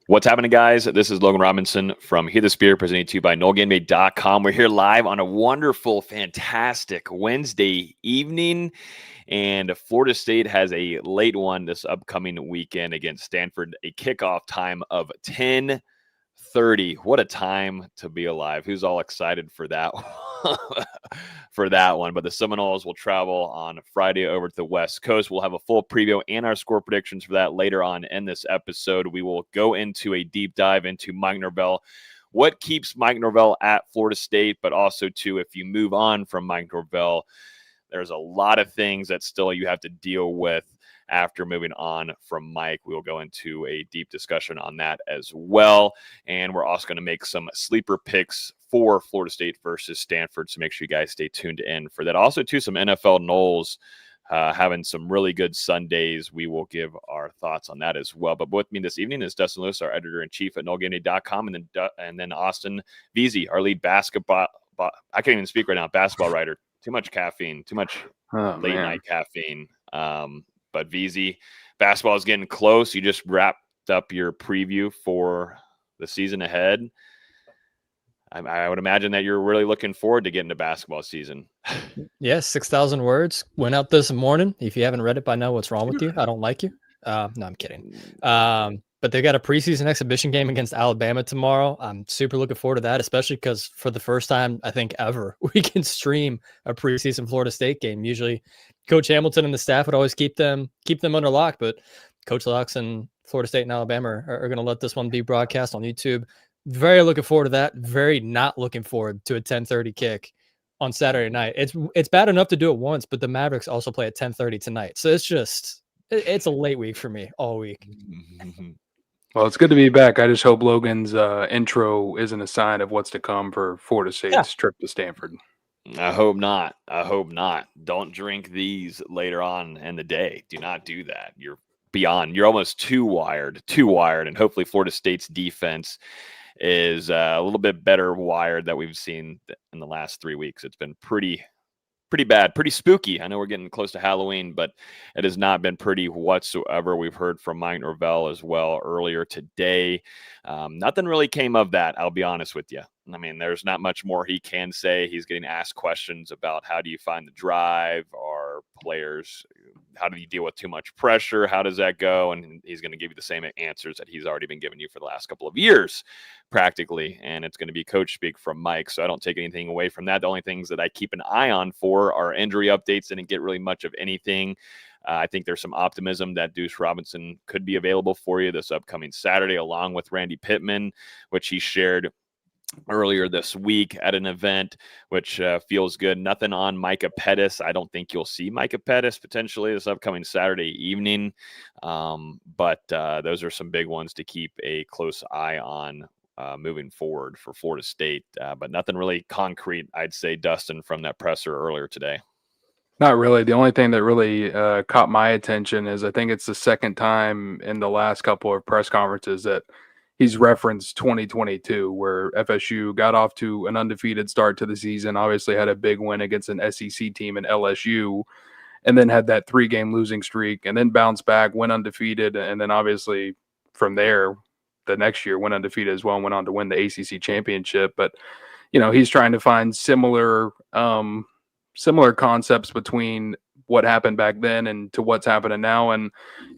What's happening, guys? This is Logan Robinson from Hear the Spirit, presented to you by NoleGameday.com. We're here live on a wonderful, fantastic Wednesday evening, and Florida State has a late one this upcoming weekend against Stanford, a kickoff time of 10:30. What a time to be alive. Who's all excited for that for that one? But the Seminoles will travel on Friday over to the West Coast. We'll have a full preview and our score predictions for that later on in this episode. We will go into a deep dive into Mike Norvell, what keeps Mike Norvell at Florida State, but also, too, if you move on from Mike Norvell, there's a lot of things that still you have to deal with after moving on from Mike. We'll go into a deep discussion on that as well. And we're also going to make some sleeper picks for Florida State versus Stanford. So make sure you guys stay tuned in for that. Also, too, some NFL Noles having some really good Sundays. We will give our thoughts on that as well. But with me this evening is Dustin Lewis, our editor-in-chief at NoleGameday.com, and then Austin Veazey, our lead basketball – I can't even speak right now – basketball writer. Too much caffeine, too much late-night caffeine. But Veazey, basketball is getting close. You just wrapped up your preview for the season ahead. I would imagine that you're really looking forward to getting to basketball season. Yes, 6,000 words. Went out this morning. If you haven't read it by now, what's wrong with you? I don't like you. No, I'm kidding. But they've got a preseason exhibition game against Alabama tomorrow. I'm super looking forward to that, especially because for the first time, I think ever, we can stream a preseason Florida State game. Usually Coach Hamilton and the staff would always keep them under lock, but Coach Locks and Florida State and Alabama are going to let this one be broadcast on YouTube. Very looking forward to that. Very not looking forward to a 10:30 kick on Saturday night. It's bad enough to do it once, but the Mavericks also play at 10:30 tonight. So it's a late week for me all week. Well, it's good to be back. I just hope Logan's intro isn't a sign of what's to come for Florida State's trip to Stanford. I hope not. Don't drink these later on in the day. Do not do that. You're almost too wired. And hopefully Florida State's defense is a little bit better wired that we've seen in the last 3 weeks. It's been pretty bad, pretty spooky. I know we're getting close to Halloween, but it has not been pretty whatsoever. We've heard from Mike Norvell as well earlier today. Nothing really came of that, I'll be honest with you. I mean, there's not much more he can say. He's getting asked questions about how do you find the drive, or players, how do you deal with too much pressure? How does that go? And he's going to give you the same answers that he's already been giving you for the last couple of years, practically. And it's going to be coach speak from Mike. So I don't take anything away from that. The only things that I keep an eye on for are injury updates. Didn't get really much of anything. I think there's some optimism that Deuce Robinson could be available for you this upcoming Saturday, along with Randy Pittman, which he shared earlier this week at an event, which feels good. Nothing on Micah Pettis. I don't think you'll see Micah Pettis potentially this upcoming Saturday evening. But those are some big ones to keep a close eye on moving forward for Florida State. But nothing really concrete, I'd say, Dustin, from that presser earlier today. Not really. The only thing that really caught my attention is I think it's the second time in the last couple of press conferences that he's referenced 2022, where FSU got off to an undefeated start to the season, obviously had a big win against an SEC team in LSU, and then had that 3-game losing streak, and then bounced back, went undefeated, and then obviously from there, the next year went undefeated as well and went on to win the ACC championship. But, he's trying to find similar concepts between what happened back then and to what's happening now. And,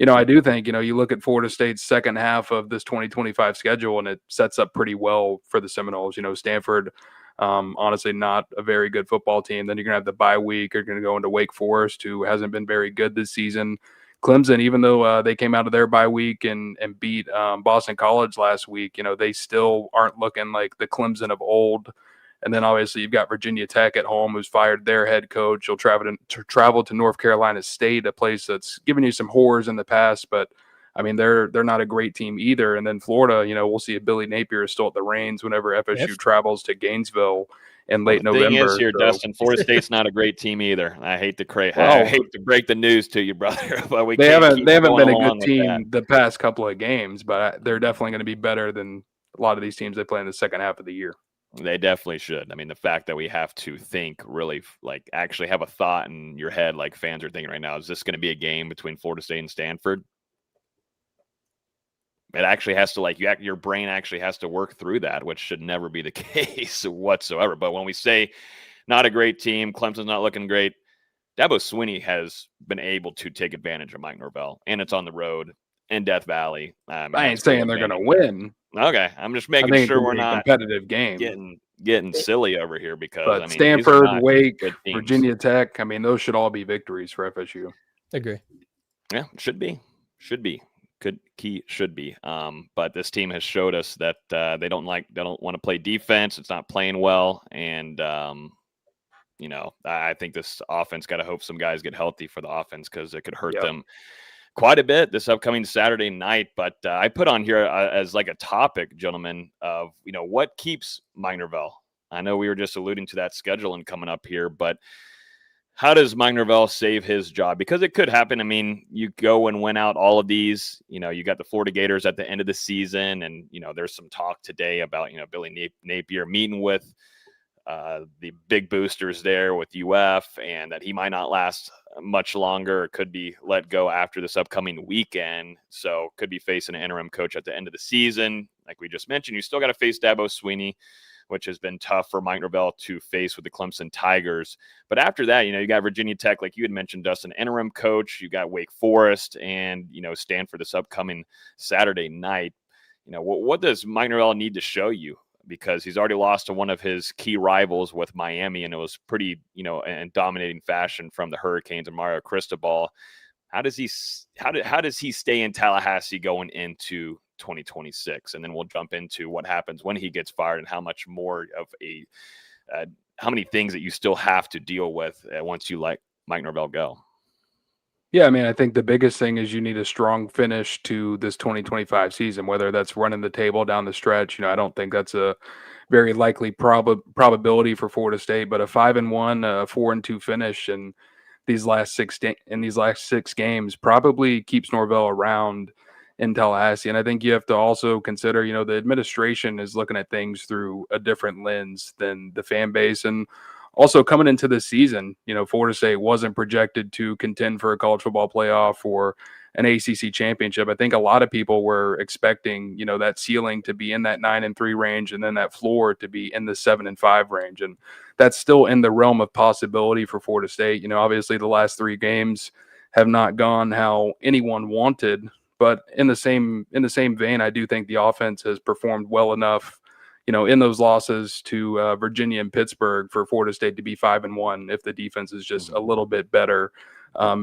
I do think, you look at Florida State's second half of this 2025 schedule, and it sets up pretty well for the Seminoles. Stanford, honestly, not a very good football team. Then you're going to have the bye week. You're going to go into Wake Forest, who hasn't been very good this season. Clemson, even though they came out of their bye week and beat Boston College last week, they still aren't looking like the Clemson of old. And then obviously you've got Virginia Tech at home, who's fired their head coach. You'll travel to North Carolina State, a place that's given you some horrors in the past, but I mean they're not a great team either. And then Florida, we'll see if Billy Napier is still at the reins whenever FSU travels to Gainesville in late November. The thing is here, Dustin, Florida State's not a great team either. I hate to break the news to you, brother. But they haven't been a good team the past couple of games, but they're definitely going to be better than a lot of these teams they play in the second half of the year. They definitely should. I mean, the fact that we have to think really, like, actually have a thought in your head, like fans are thinking right now, is this going to be a game between Florida State and Stanford? it actually has to your brain actually has to work through that, which should never be the case whatsoever. But when we say not a great team, Clemson's not looking great, Dabo Swinney has been able to take advantage of Mike Norvell, and it's on the road in Death Valley. I ain't saying they're going to win. Okay, I'm just making sure we're not a competitive game. Getting silly over here because Stanford, Wake, Virginia Tech, those should all be victories for FSU. Agree. Yeah, should be. Should be. But this team has showed us that they don't want to play defense. It's not playing well, and I think this offense, got to hope some guys get healthy for the offense because it could hurt them quite a bit this upcoming Saturday night. But I put on here as like a topic, gentlemen, of what keeps Mike Norvell. I know we were just alluding to that scheduling coming up here, but how does Mike Norvell save his job? Because it could happen. You go and win out all of these. You got the Florida Gators at the end of the season, and there's some talk today about Billy Napier meeting with the big boosters there with UF, and that he might not last much longer. Could be let go after this upcoming weekend, so could be facing an interim coach at the end of the season. Like we just mentioned, you still got to face Dabo Swinney, which has been tough for Mike Norvell to face with the Clemson Tigers. But after that, you got Virginia Tech, like you had mentioned, Dustin, interim coach. You got Wake Forest and, Stanford this upcoming Saturday night. What does Mike Norvell need to show you? Because he's already lost to one of his key rivals with Miami, and it was pretty, in dominating fashion from the Hurricanes and Mario Cristobal. How does he stay in Tallahassee going into 2026? And then we'll jump into what happens when he gets fired and how much more of how many things that you still have to deal with once you let Mike Norvell go. Yeah, I think the biggest thing is you need a strong finish to this 2025 season, whether that's running the table down the stretch. I don't think that's a very likely probability for Florida State, but a 5-1, 4-2 finish and these last 6 games probably keeps Norvell around in Tallahassee. And I think you have to also consider, the administration is looking at things through a different lens than the fan base. And also coming into this season, Florida State wasn't projected to contend for a college football playoff or an ACC championship. I think a lot of people were expecting, that ceiling to be in that 9-3 range, and then that floor to be in the 7-5 range. And that's still in the realm of possibility for Florida State. Obviously the last 3 games have not gone how anyone wanted, but in the same vein, I do think the offense has performed well enough, in those losses to Virginia and Pittsburgh for Florida State to be 5-1 if the defense is just a little bit better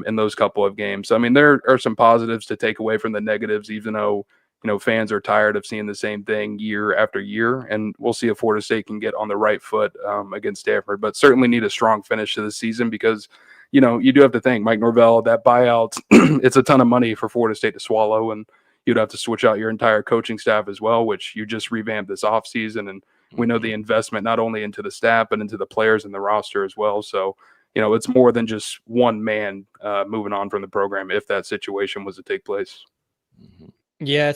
in those couple of games. So, there are some positives to take away from the negatives, even though, fans are tired of seeing the same thing year after year. And we'll see if Florida State can get on the right foot against Stanford, but certainly need a strong finish to the season because, you do have to think Mike Norvell, that buyout, it's a ton of money for Florida State to swallow, and you'd have to switch out your entire coaching staff as well, which you just revamped this offseason. And we know the investment not only into the staff, but into the players and the roster as well. So, it's more than just one man moving on from the program if that situation was to take place. Yeah,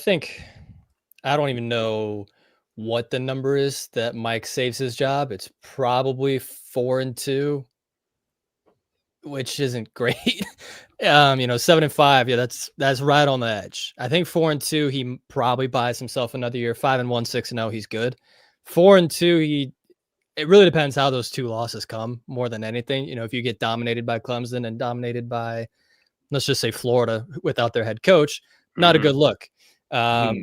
I don't even know what the number is that Mike saves his job. It's probably 4-2, which isn't great. 7-5. Yeah, that's right on the edge. I think 4-2, he probably buys himself another year. 5-1, 6-0, he's good. 4-2, it really depends how those 2 losses come more than anything. If you get dominated by Clemson and dominated by, let's just say Florida without their head coach, not a good look. No.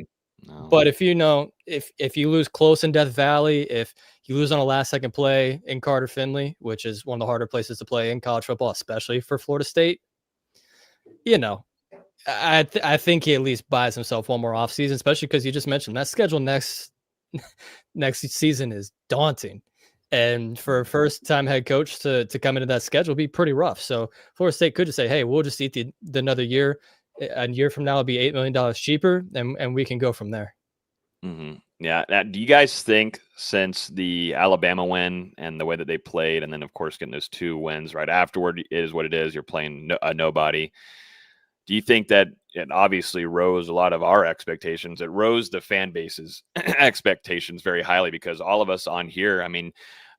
But if you lose close in Death Valley, if you lose on a last-second play in Carter Finley, which is one of the harder places to play in college football, especially for Florida State, I think he at least buys himself one more offseason, especially because you just mentioned that schedule next season is daunting. And for a first-time head coach to come into that schedule, be pretty rough. So Florida State could just say, hey, we'll just eat the another year. A year from now, it'll be $8 million cheaper, and we can go from there. Mm-hmm. Yeah. Do you guys think, since the Alabama win and the way that they played, and then, of course, getting those 2 wins right afterward is what it is, you're playing a nobody. Do you think that it obviously rose a lot of our expectations? It rose the fan base's expectations very highly, because all of us on here,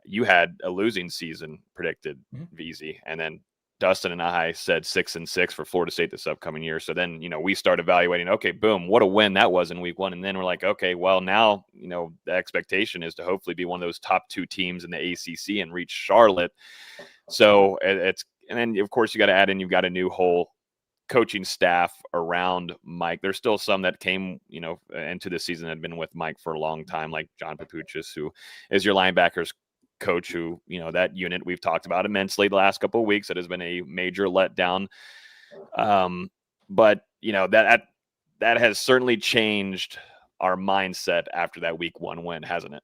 you had a losing season predicted, VZ, and then Dustin and I said 6-6 for Florida State this upcoming year. So then, we start evaluating, okay, boom, what a win that was in week 1. And then we're like, okay, well, now, the expectation is to hopefully be one of those top 2 teams in the ACC and reach Charlotte. So and then of course you got to add in, you've got a new whole coaching staff around Mike. There's still some that came, into the season that had been with Mike for a long time, like John Papuchis, who is your linebackers coach, who, that unit we've talked about immensely the last couple of weeks. It has been a major letdown. But that has certainly changed our mindset after that week 1 win, hasn't it?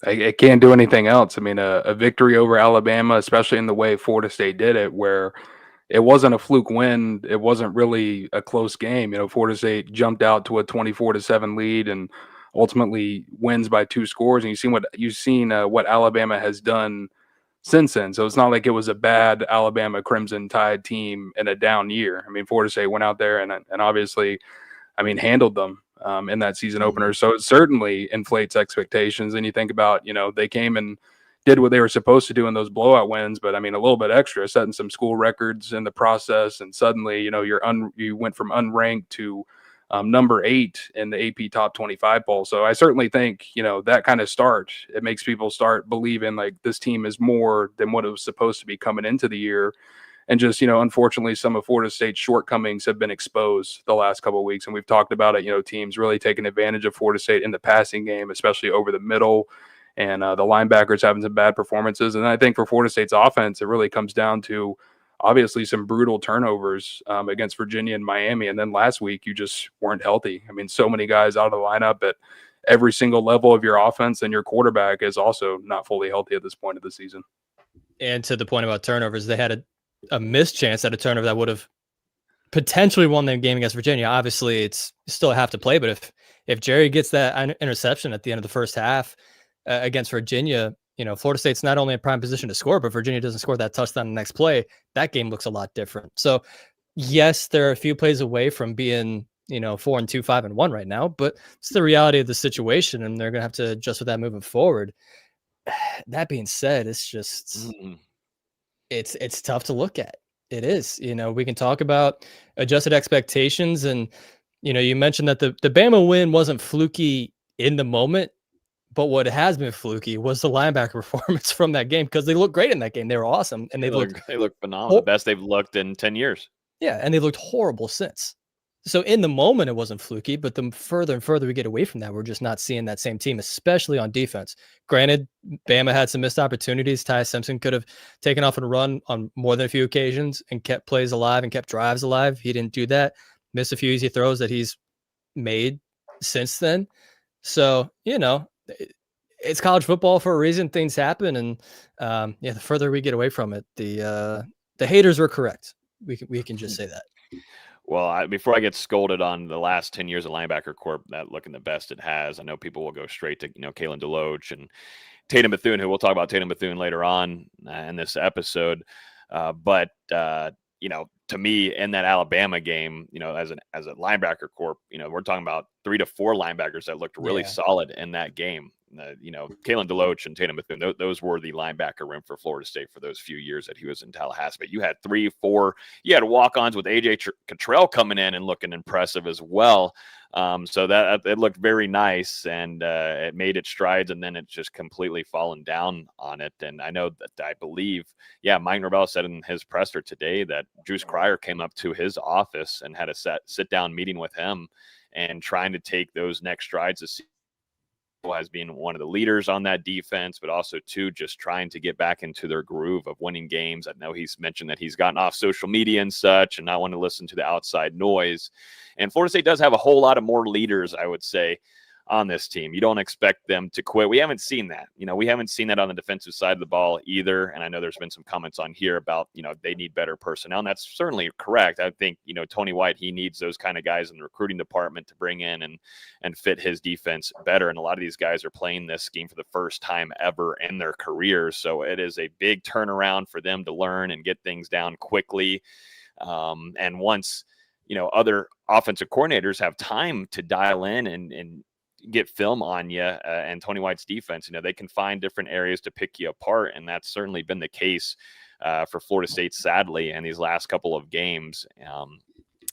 It can't do anything else. I mean, a victory over Alabama, especially in the way Florida State did it, where it wasn't a fluke win. It wasn't really a close game. Florida State jumped out to a 24-7 lead and ultimately wins by 2 scores. And you've seen what Alabama has done since then. So it's not like it was a bad Alabama Crimson Tide team in a down year. I mean, Florida State went out there and obviously, handled them in that season opener. So it certainly inflates expectations. And you think about, they came and did what they were supposed to do in those blowout wins, but a little bit extra, setting some school records in the process. And suddenly, you went from unranked to number 8 in the AP top 25 poll. So I certainly think, that kind of start, it makes people start believing like this team is more than what it was supposed to be coming into the year. And just, unfortunately, some of Florida State's shortcomings have been exposed the last couple of weeks. And we've talked about it, teams really taking advantage of Florida State in the passing game, especially over the middle, and the linebackers having some bad performances. And I think for Florida State's offense, it really comes down to obviously some brutal turnovers against Virginia and Miami. And then last week, you just weren't healthy. So many guys out of the lineup at every single level of your offense, and your quarterback is also not fully healthy at this point of the season. And to the point about turnovers, they had a missed chance at a turnover that would have potentially won the game against Virginia. Obviously, it's still have to play, but if Jerry gets that interception at the end of the first half against Virginia, Florida State's not only in prime position to score, but Virginia doesn't score that touchdown the next play, that game looks a lot different. So yes, they're a few plays away from being, 4-2, 5-1 right now, but it's the reality of the situation, and they're going to have to adjust with that moving forward. That being said, it's just, it's tough to look at. It is, we can talk about adjusted expectations, and, you mentioned that the Bama win wasn't fluky in the moment, but what has been fluky was the linebacker performance from that game, because they looked great in that game. They were awesome, and they look phenomenal. The best they've looked in 10 years. Yeah, and they looked horrible since. So in the moment, it wasn't fluky, but the further and further we get away from that, we're just not seeing that same team, especially on defense. Granted, Bama had some missed opportunities. Ty Simpson could have taken off and run on more than a few occasions and kept plays alive and kept drives alive. He didn't do that. Missed a few easy throws that he's made since then. So, it's college football for a reason. Things happen, and the further we get away from it, the haters were correct. We can just say that. Well, before I get scolded on the last 10 years of linebacker corp that looking the best it has, I know people will go straight to Kalen DeLoach and Tatum Bethune, who we'll talk about Tatum Bethune later on in this episode. But to me, in that Alabama game, as a linebacker corp, we're talking about 3 to 4 linebackers that looked really solid in that game. Kalen DeLoach and Tatum Bethune, those were the linebacker room for Florida State for those few years that he was in Tallahassee. But you had 3, 4, you had walk-ons with AJ Cottrell coming in and looking impressive as well. So that it looked very nice, and it made its strides, and then it's just completely fallen down on it. And I know that I believe, Mike Norvell said in his presser today that Juice Cryer came up to his office and had a sit-down meeting with him and trying to take those next strides to see as being one of the leaders on that defense, but also too just trying to get back into their groove of winning games. I know he's mentioned that he's gotten off social media and such and not want to listen to the outside noise. And Florida State does have a whole lot of more leaders, I would say, on this team. You don't expect them to quit. We haven't seen that. We haven't seen that on the defensive side of the ball either. And I know there's been some comments on here about, they need better personnel. And that's certainly correct. I think, Tony White, he needs those kind of guys in the recruiting department to bring in and fit his defense better. And a lot of these guys are playing this scheme for the first time ever in their careers. So it is a big turnaround for them to learn and get things down quickly. And once, other offensive coordinators have time to dial in and get film on you and Tony White's defense, they can find different areas to pick you apart. And that's certainly been the case for Florida State, sadly, in these last couple of games.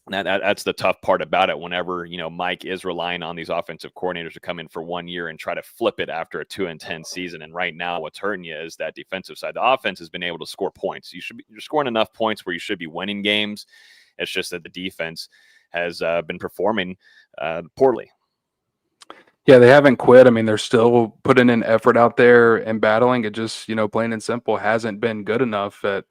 That's the tough part about it. Whenever, Mike is relying on these offensive coordinators to come in for 1 year and try to flip it after a 2-10 season. And right now what's hurting you is that defensive side. The offense has been able to score points. You're scoring enough points where you should be winning games. It's just that the defense has been performing poorly. Yeah, they haven't quit. I mean, they're still putting in effort out there and battling. It just, plain and simple, hasn't been good enough at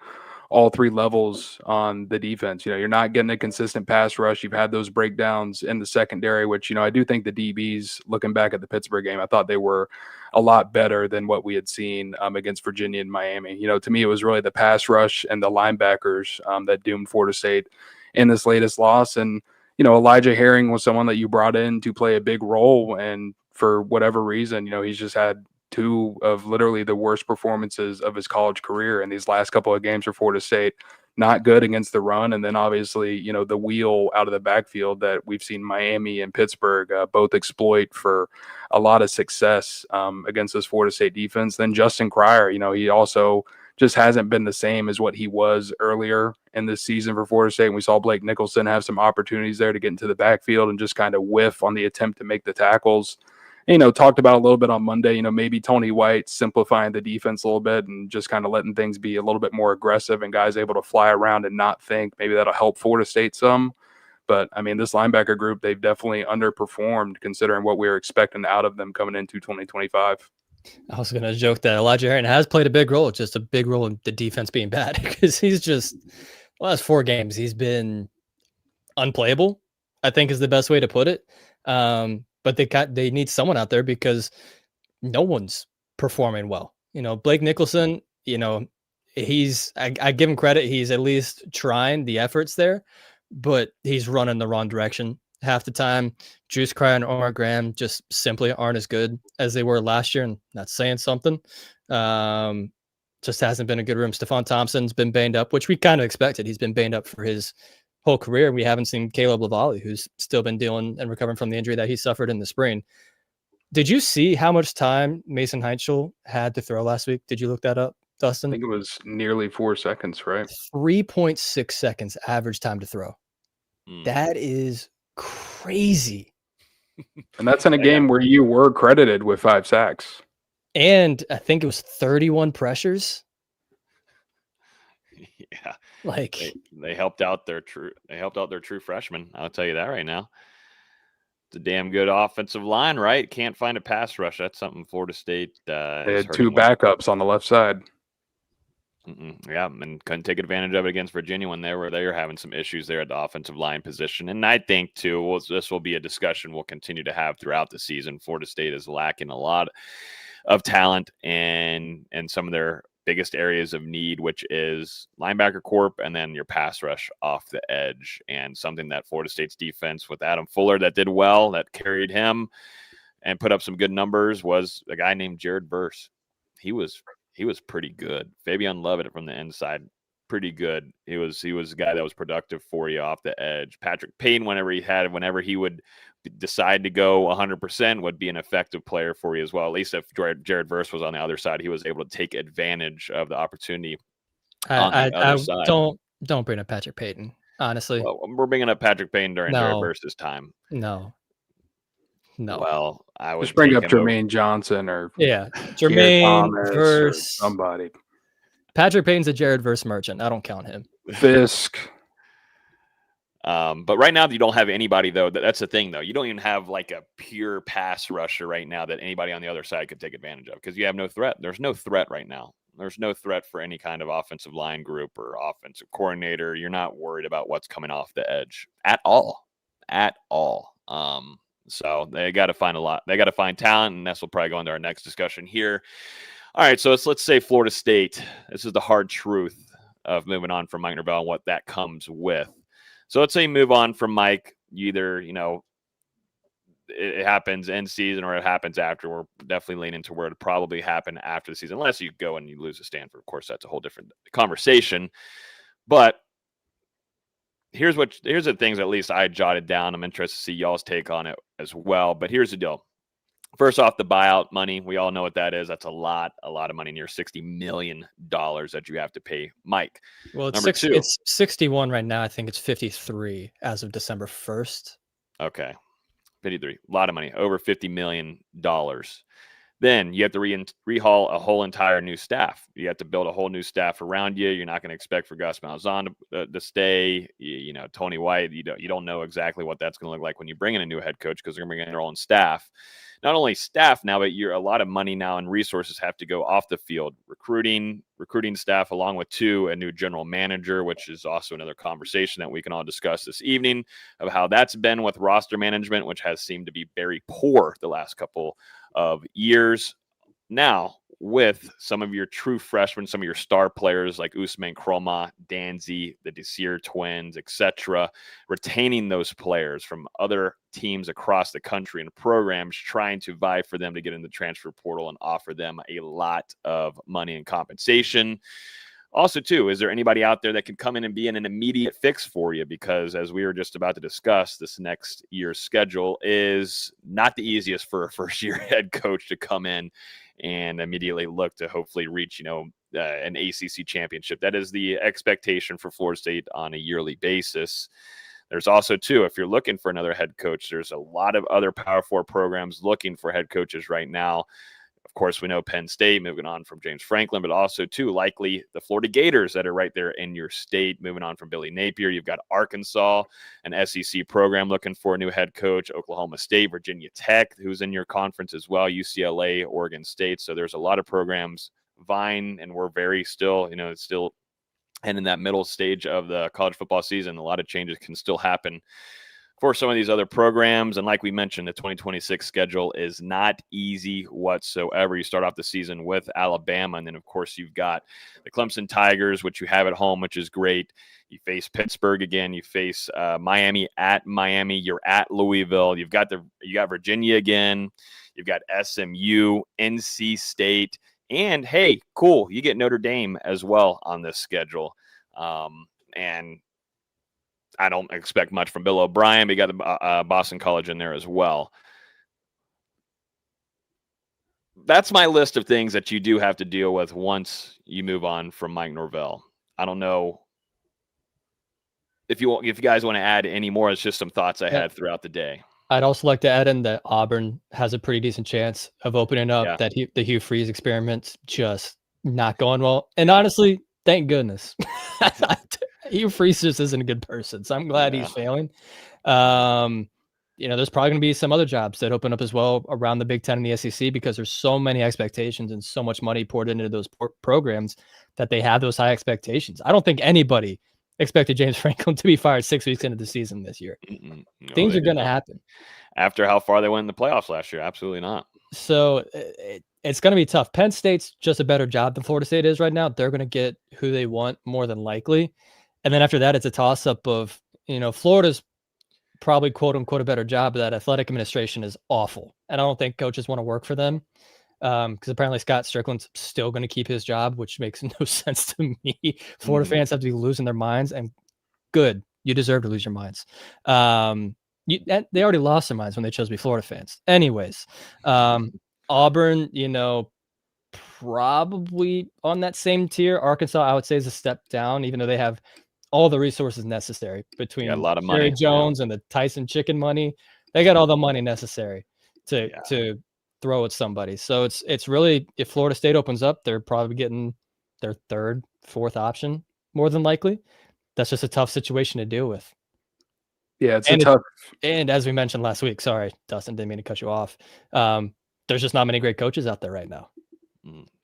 all three levels on the defense. You're not getting a consistent pass rush. You've had those breakdowns in the secondary, which, I do think the DBs, looking back at the Pittsburgh game, I thought they were a lot better than what we had seen against Virginia and Miami. To me, it was really the pass rush and the linebackers that doomed Florida State in this latest loss. And, Elijah Herring was someone that you brought in to play a big role. And for whatever reason, he's just had two of literally the worst performances of his college career in these last couple of games for Florida State. Not good against the run. And then obviously, the wheel out of the backfield that we've seen Miami and Pittsburgh both exploit for a lot of success against this Florida State defense. Then Justin Cryer, he also just hasn't been the same as what he was earlier in this season for Florida State. And we saw Blake Nicholson have some opportunities there to get into the backfield and just kind of whiff on the attempt to make the tackles. Talked about a little bit on Monday, maybe Tony White simplifying the defense a little bit and just kind of letting things be a little bit more aggressive and guys able to fly around and not think. Maybe that'll help Florida State some. But, I mean, this linebacker group, they've definitely underperformed considering what we were expecting out of them coming into 2025. I was going to joke that Elijah Herring has played a big role, just a big role in the defense being bad, because he's just, the last 4 games, he's been unplayable, I think is the best way to put it. But they need someone out there because no one's performing well. Blake Nicholson, I give him credit. He's at least trying the efforts there, but he's running the wrong direction half the time. Juice Cryer and Omar Graham just simply aren't as good as they were last year, and that's saying something. Just hasn't been a good room. Stephon Thompson's been banged up, which we kind of expected. He's been banged up for his whole career. We haven't seen Caleb Lavalley, who's still been dealing and recovering from the injury that he suffered in the spring. Did you see how much time Mason Heinschel had to throw last week? Did you look that up, Dustin? I think it was nearly 4 seconds, right? 3.6 seconds average time to throw. That is crazy. And that's in a game where you were credited with 5 sacks. And I think it was 31 pressures. Yeah. Like they helped out their true freshman. I'll tell you that right now. It's a damn good offensive line, right? Can't find a pass rush. That's something Florida State they had 2 backups on the left side. Yeah, and couldn't take advantage of it against Virginia when they were having some issues there at the offensive line position. And I think too, this will be a discussion we'll continue to have throughout the season. Florida State is lacking a lot of talent and some of their biggest areas of need, which is linebacker corp and then your pass rush off the edge. And something that Florida State's defense with Adam Fuller that did well, that carried him and put up some good numbers, was a guy named Jared Verse. He was pretty good. Fabian Lovett from the inside, pretty good. He was a guy that was productive for you off the edge. Patrick Payne, whenever he would decide to go 100%, would be an effective player for you as well. At least if Jared Verse was on the other side, he was able to take advantage of the opportunity. Don't bring up Patrick Payton, honestly. Well, we're bringing up Patrick Payne during Jared Verse's time. No. Well, I would just bring up Jermaine Johnson or Jermaine Verse, somebody. Patrick Payton's a Jared Verse merchant. I don't count him. Fisk. But right now you don't have anybody though. That's the thing though. You don't even have like a pure pass rusher right now that anybody on the other side could take advantage of because you have no threat. There's no threat right now. There's no threat for any kind of offensive line group or offensive coordinator. You're not worried about what's coming off the edge at all. So they got to find a lot. They got to find talent, and this will probably go into our next discussion here. All right, so let's say Florida State. This is the hard truth of moving on from Mike Norvell and what that comes with. So let's say you move on from Mike. Either, it happens in season or it happens after. We're definitely leaning to where it probably happen after the season, unless you go and you lose to Stanford. Of course, that's a whole different conversation. But here's the things at least I jotted down. I'm interested to see y'all's take on it as well. But here's the deal. First off, the buyout money, we all know what that is. That's a lot of money, near $60 million that you have to pay. Mike, Well, it's number 2. It's 61 right now. I think it's 53 as of December 1st. Okay, 53, a lot of money, over $50 million. Then you have to rehaul a whole entire new staff. You have to build a whole new staff around you. You're not going to expect for Gus Malzahn to stay. You know, Tony White. You don't know exactly what that's going to look like when you bring in a new head coach, because they're going to bring in their own staff. Not only staff now, but a lot of money now and resources have to go off the field. Recruiting staff, along with a new general manager, which is also another conversation that we can all discuss this evening of how that's been with roster management, which has seemed to be very poor the last couple of years. Now, with some of your true freshmen, some of your star players like Usman Kroma, Danzy, the Desir twins, etc., retaining those players from other teams across the country and programs, trying to vie for them to get in the transfer portal and offer them a lot of money and compensation. Also, too, is there anybody out there that can come in and be an immediate fix for you? Because as we were just about to discuss, this next year's schedule is not the easiest for a first-year head coach to come in and immediately look to hopefully reach, an ACC championship. That is the expectation for Florida State on a yearly basis. There's also, too, if you're looking for another head coach, there's a lot of other Power 4 programs looking for head coaches right now. Of course, we know Penn State moving on from James Franklin, but also, too, likely the Florida Gators that are right there in your state, moving on from Billy Napier. You've got Arkansas, an SEC program looking for a new head coach, Oklahoma State, Virginia Tech, who's in your conference as well, UCLA, Oregon State. So there's a lot of programs vying, and we're very still and in that middle stage of the college football season. A lot of changes can still happen for some of these other programs. And like we mentioned, the 2026 schedule is not easy whatsoever. You start off the season with Alabama, and then, of course, you've got the Clemson Tigers, which you have at home, which is great. You face Pittsburgh again. You face Miami at Miami. You're at Louisville. You got Virginia again. You've got SMU, NC State, and, hey, cool, you get Notre Dame as well on this schedule. And I don't expect much from Bill O'Brien, but you got the Boston College in there as well. That's my list of things that you do have to deal with once you move on from Mike Norvell. I don't know if you guys want to add any more. It's just some thoughts I had throughout the day. I'd also like to add in that Auburn has a pretty decent chance of opening up that the Hugh Freeze experiment just not going well. And honestly, thank goodness. Hugh Freeze just isn't a good person, so I'm glad he's failing. There's probably going to be some other jobs that open up as well around the Big Ten and the SEC, because there's so many expectations and so much money poured into those programs that they have those high expectations. I don't think anybody expected James Franklin to be fired 6 weeks into the season this year. No, things are going to happen. After how far they went in the playoffs last year, absolutely not. So it's going to be tough. Penn State's just a better job than Florida State is right now. They're going to get who they want more than likely. And then after that, it's a toss-up of, Florida's probably quote unquote a better job, but that athletic administration is awful. And I don't think coaches want to work for them. Because apparently Scott Strickland's still going to keep his job, which makes no sense to me. Florida fans have to be losing their minds, and good. You deserve to lose your minds. They already lost their minds when they chose to be Florida fans. Anyways, Auburn, probably on that same tier. Arkansas, I would say, is a step down, even though they have all the resources necessary between a lot of money, Jerry Jones and the Tyson chicken money. They got all the money necessary to throw at somebody. So it's really, if Florida State opens up, they're probably getting their third, fourth option more than likely. That's just a tough situation to deal with. Yeah, it's tough. And as we mentioned last week, sorry, Dustin, didn't mean to cut you off. There's just not many great coaches out there right now.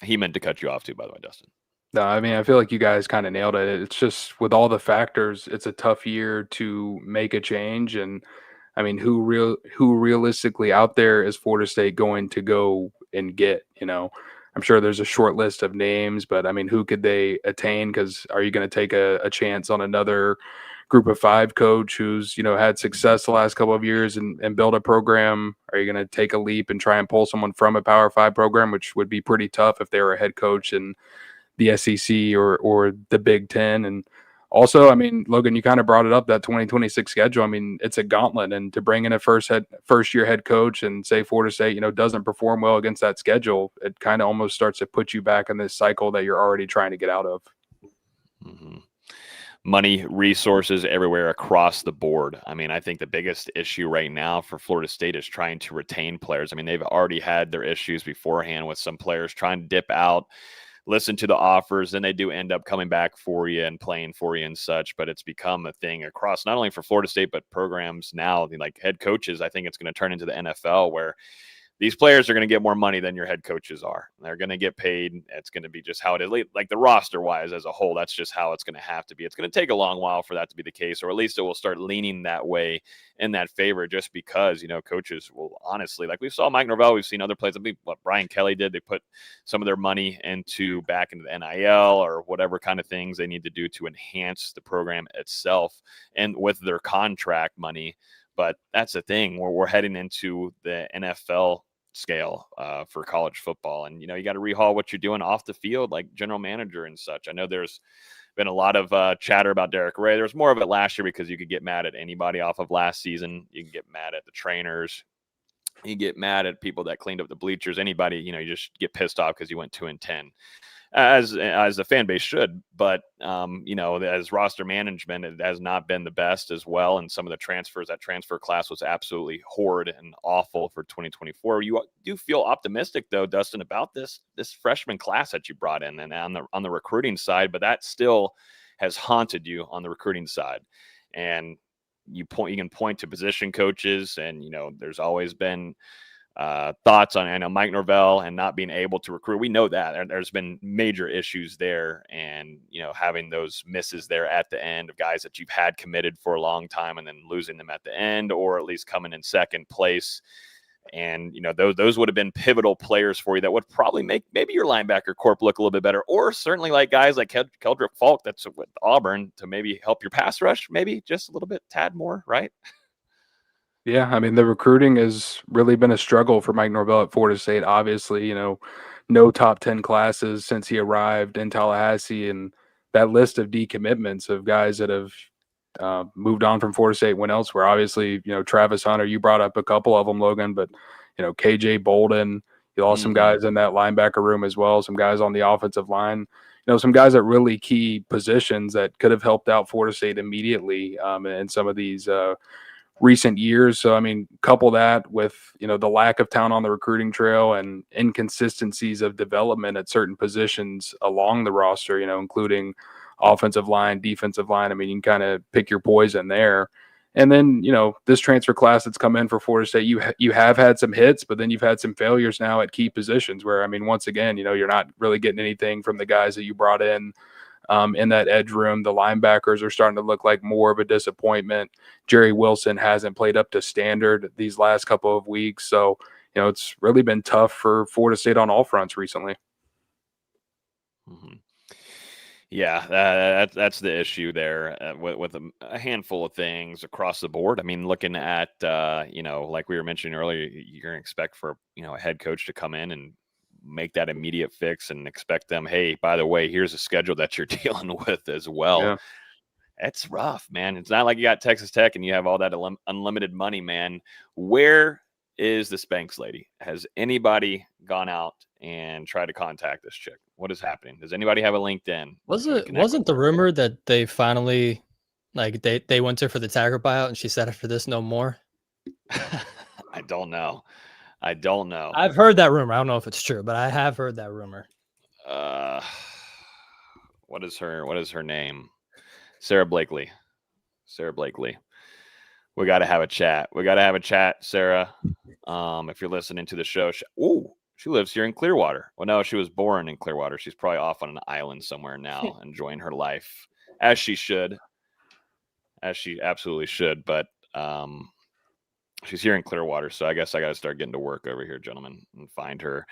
He meant to cut you off too, by the way, Dustin. No, I mean, I feel like you guys kind of nailed it. It's just with all the factors, it's a tough year to make a change. And I mean, who realistically out there is Florida State going to go and get? I'm sure there's a short list of names, but I mean, who could they attain? Because are you going to take a chance on another Group of 5 coach who's had success the last couple of years and build a program? Are you going to take a leap and try and pull someone from a Power 5 program, which would be pretty tough if they were a head coach in the SEC or the Big Ten? And Also, I mean, Logan, you kind of brought it up, that 2026 schedule. I mean, it's a gauntlet, and to bring in a first year head coach and say Florida State, doesn't perform well against that schedule, it kind of almost starts to put you back in this cycle that you're already trying to get out of. Mm-hmm. Money, resources everywhere across the board. I mean, I think the biggest issue right now for Florida State is trying to retain players. I mean, they've already had their issues beforehand with some players trying to dip out, listen to the offers, then they do end up coming back for you and playing for you and such. But it's become a thing across not only for Florida State, but programs now, like head coaches. I think it's going to turn into the NFL where these players are going to get more money than your head coaches are. They're going to get paid. It's going to be just how it is. Like the roster wise as a whole, that's just how it's going to have to be. It's going to take a long while for that to be the case, or at least it will start leaning that way in that favor, just because, coaches will honestly, like we saw Mike Norvell, we've seen other places. I mean, what Brian Kelly did, they put some of their money back into the NIL or whatever kind of things they need to do to enhance the program itself and with their contract money. But that's the thing where we're heading into the NFL scale for college football. And, you got to rehaul what you're doing off the field, like general manager and such. I know there's been a lot of chatter about Derek Ray. There's more of it last year because you could get mad at anybody off of last season. You can get mad at the trainers. You get mad at people that cleaned up the bleachers. Anybody, you just get pissed off because you went 2-10. As the fan base should, but as roster management, it has not been the best as well. And some of the transfers, that transfer class was absolutely horrid and awful for 2024. You do feel optimistic though, Dustin, about this freshman class that you brought in and on the recruiting side, but that still has haunted you on the recruiting side. And you can point to position coaches, and there's always been thoughts on Mike Norvell and not being able to recruit. We know that there's been major issues there, and having those misses there at the end of guys that you've had committed for a long time and then losing them at the end, or at least coming in second place. And those would have been pivotal players for you that would probably make maybe your linebacker corp look a little bit better, or certainly like guys like Keldrick Falk that's with Auburn to maybe help your pass rush, maybe just a little bit, tad more, right? Yeah, I mean, the recruiting has really been a struggle for Mike Norvell at Florida State. Obviously, no top 10 classes since he arrived in Tallahassee, and that list of decommitments of guys that have moved on from Florida State went elsewhere. Obviously, Travis Hunter, you brought up a couple of them, Logan, but, KJ Bolden, you lost some guys in that linebacker room as well, some guys on the offensive line, some guys at really key positions that could have helped out Florida State immediately in some of these recent years. So, I mean, couple that with, the lack of talent on the recruiting trail and inconsistencies of development at certain positions along the roster, including offensive line, defensive line. I mean, you can kind of pick your poison there. And then, this transfer class that's come in for Florida State, you have had some hits, but then you've had some failures now at key positions where, I mean, once again, you're not really getting anything from the guys that you brought in that edge room. The linebackers are starting to look like more of a disappointment. Jerry Wilson hasn't played up to standard these last couple of weeks. So, it's really been tough for Florida State on all fronts recently. Mm-hmm. Yeah, that's the issue there with a handful of things across the board. I mean, looking at, like we were mentioning earlier, you're going to expect for, a head coach to come in and make that immediate fix and expect them, hey, by the way, here's a schedule that you're dealing with as well. Yeah. It's rough, man. It's not like you got Texas Tech and you have all that unlimited money, man. Where is the Spanx lady? Has anybody gone out and tried to contact this chick? What is happening? Does anybody have a LinkedIn? Wasn't the rumor that they finally, like, they went to her for the Tiger buyout and she said after this, no more? I don't know. I've heard that rumor. I don't know if it's true, but I have heard that rumor. What is her name? Sarah Blakely. We got to have a chat. Sarah. If you're listening to the show, she lives here in Clearwater. Well, no, she was born in Clearwater. She's probably off on an island somewhere now, enjoying her life, as she should, as she absolutely should. But she's here in Clearwater, so I guess I got to start getting to work over here, gentlemen, and find her.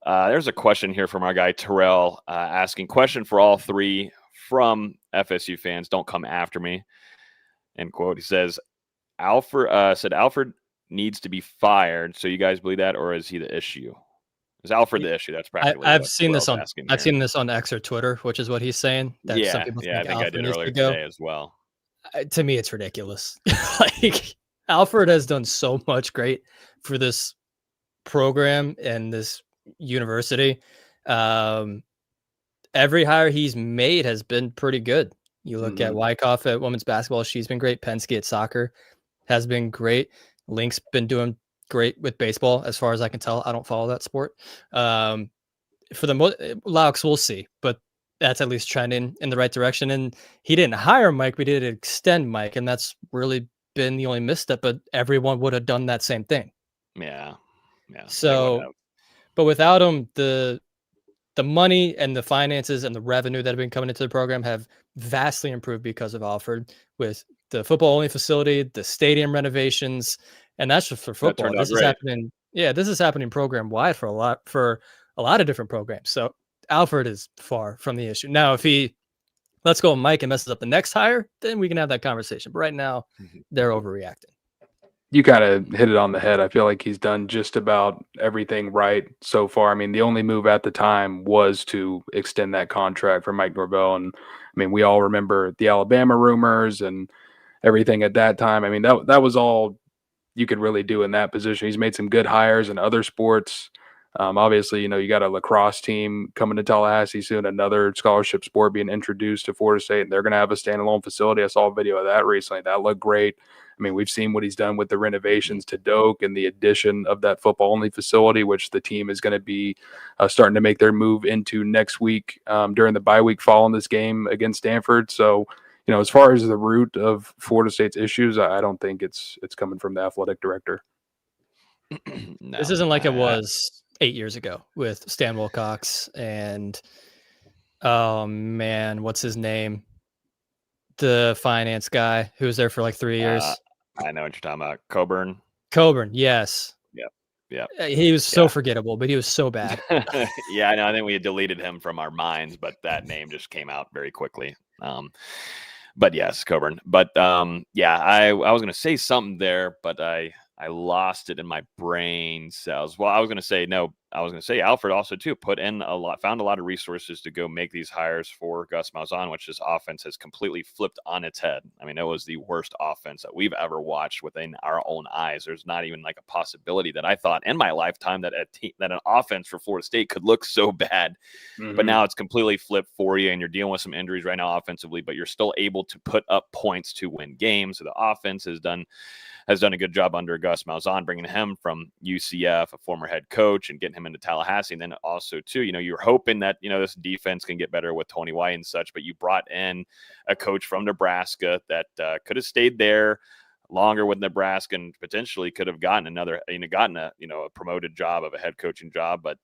There's a question here from our guy Terrell asking, question for all three from FSU fans. Don't come after me. End quote. He says, Alfred needs to be fired. So you guys believe that, or is he the issue? Is Alfred the issue? That's practically I've what seen I this was on asking I've here. seen this on X or Twitter, which is what he's saying. That some Yeah, people yeah, I think think I Alfred did needs earlier to go. today as well. To me, it's ridiculous. Like Alfred has done so much great for this program and this university. Um, every hire he's made has been pretty good. You look at Wyckoff at women's basketball; she's been great. Penske at soccer has been great. Link's been doing great with baseball, as far as I can tell. I don't follow that sport. For the Laux, we'll see, but that's at least trending in the right direction. And he didn't hire Mike, but he did extend Mike, and that's really been the only misstep. But everyone would have done that same thing. Yeah, they would So, have. but without him, the money and the finances and the revenue that have been coming into the program have vastly improved because of Alfred, with the football only facility, the stadium renovations, and that's just for That football. turned out This is great. happening. Yeah, this is happening program wide for a lot of different programs. So Alfred is far from the issue. Now, if he let's go Mike and messes up the next hire, then we can have that conversation. But right now, they're overreacting. You kind of hit it on the head. I feel like he's done just about everything right so far. I mean, the only move at the time was to extend that contract for Mike Norvell. And I mean, we all remember the Alabama rumors and everything at that time. I mean, that was all you could really do in that position. He's made some good hires in other sports. Obviously, you got a lacrosse team coming to Tallahassee soon, another scholarship sport being introduced to Florida State, and they're going to have a standalone facility. I saw a video of that recently. That looked great. I mean, we've seen what he's done with the renovations to Doak and the addition of that football-only facility, which the team is going to be starting to make their move into next week during the bye week following this game against Stanford. So, as far as the root of Florida State's issues, I don't think it's coming from the athletic director. No, This isn't like it was 8 years ago with Stan Wilcox and, oh man, what's his name? The finance guy who was there for like 3 years. I know what you're talking about. Coburn. Yes. Yep. He was so forgettable, but he was so bad. Yeah, I know. I think we had deleted him from our minds, but that name just came out very quickly. But yes, Coburn. But yeah, I was going to say something there, but I lost it in my brain cells. Well, I was going to say Alfred also too found a lot of resources to go make these hires for Gus Malzahn, which his offense has completely flipped on its head. I mean, it was the worst offense that we've ever watched within our own eyes. There's not even like a possibility that I thought in my lifetime that an offense for Florida State could look so bad. But now it's completely flipped for you, and you're dealing with some injuries right now offensively, but you're still able to put up points to win games. So the offense has done a good job under Gus Malzahn, bringing him from UCF, a former head coach, and getting him into Tallahassee. And then also, too, you're hoping that, this defense can get better with Tony White and such, but you brought in a coach from Nebraska that could have stayed there longer with Nebraska and potentially could have gotten a promoted job of a head coaching job. But,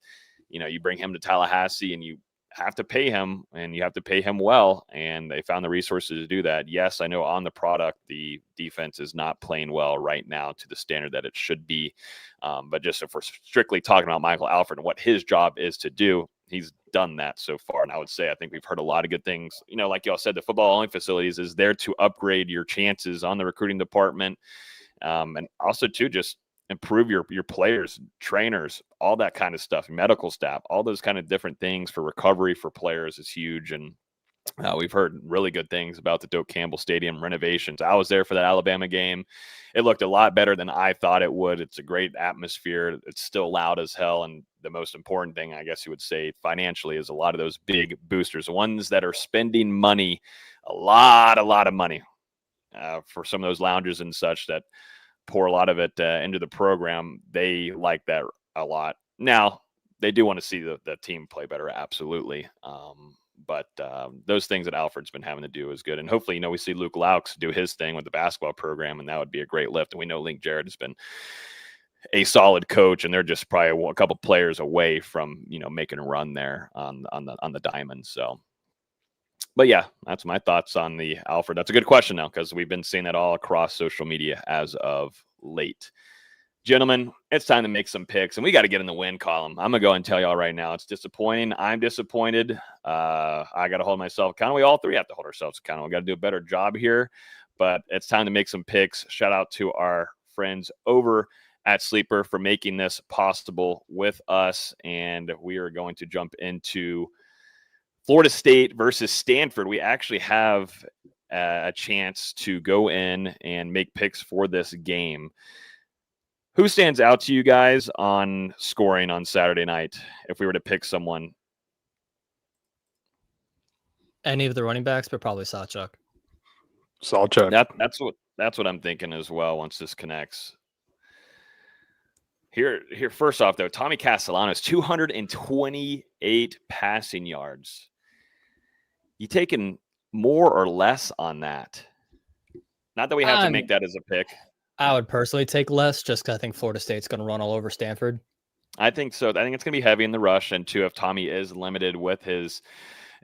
you bring him to Tallahassee and you have to pay him, and you have to pay him well, and they found the resources to do that. Yes, I know on the product the defense is not playing well right now to the standard that it should be, but just if we're strictly talking about Michael Alfred and what his job is to do, he's done that so far. And I would say I think we've heard a lot of good things. Like y'all said, the football only facilities is there to upgrade your chances on the recruiting department, and also too just improve your players, trainers, all that kind of stuff, medical staff, all those kind of different things for recovery for players is huge. And we've heard really good things about the Doak Campbell Stadium renovations. I was there for that Alabama game. It looked a lot better than I thought it would. It's a great atmosphere. It's still loud as hell. And the most important thing, I guess you would say, financially, is a lot of those big boosters, the ones that are spending money, a lot of money for some of those lounges and such that pour a lot of it into the program. They like that a lot. Now, they do want to see the team play better, absolutely. But those things that Alfred's been having to do is good. And hopefully, we see Luke Laux do his thing with the basketball program, and that would be a great lift. And we know Link Jarrett has been a solid coach, and they're just probably a couple players away from, making a run there on the diamond. So, but yeah, that's my thoughts on the Alfred. That's a good question now, because we've been seeing that all across social media as of late. Gentlemen, it's time to make some picks, and we got to get in the win column. I'm going to go and tell y'all right now, it's disappointing. I'm disappointed. I got to hold myself accountable. We all three have to hold ourselves accountable. We got to do a better job here, but it's time to make some picks. Shout out to our friends over at Sleeper for making this possible with us. And we are going to jump into Florida State versus Stanford. We actually have a chance to go in and make picks for this game. Who stands out to you guys on scoring on Saturday night if we were to pick someone? Any of the running backs, but probably Sawchuk. That's what I'm thinking as well once this connects. Here, first off, though, Tommy Castellanos, 228 passing yards. You taking more or less on that? Not that we have to make that as a pick. I would personally take less just because I think Florida State's going to run all over Stanford. I think so. I think it's going to be heavy in the rush. And two, if Tommy is limited with his,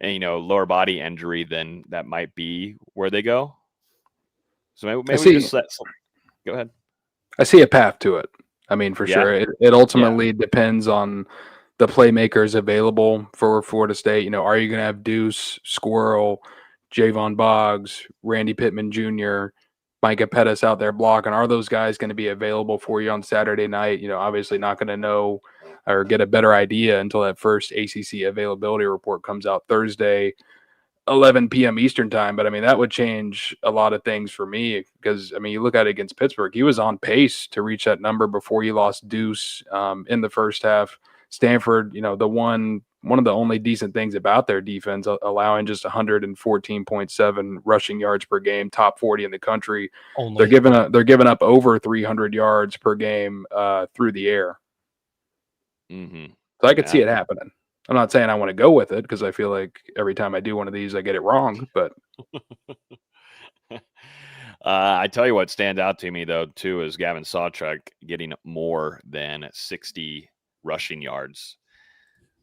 lower body injury, then that might be where they go. So maybe we just go ahead. I see a path to it. I mean, for sure. It ultimately depends on the playmakers available for Florida State. Are you going to have Deuce, Squirrel, Javon Boggs, Randy Pittman Jr., Micah Pettis out there blocking? Are those guys going to be available for you on Saturday night? Obviously not going to know or get a better idea until that first ACC availability report comes out Thursday, 11 p.m. Eastern time. But, that would change a lot of things for me because, you look at it against Pittsburgh, he was on pace to reach that number before he lost Deuce in the first half. Stanford, one of the only decent things about their defense, allowing just 114.7 rushing yards per game, top 40 in the country. They're giving up over 300 yards per game through the air. Mm-hmm. So I could see it happening. I'm not saying I want to go with it because I feel like every time I do one of these, I get it wrong. But I tell you what stands out to me, though, too, is Gavin Sawchuk getting more than 60 rushing yards.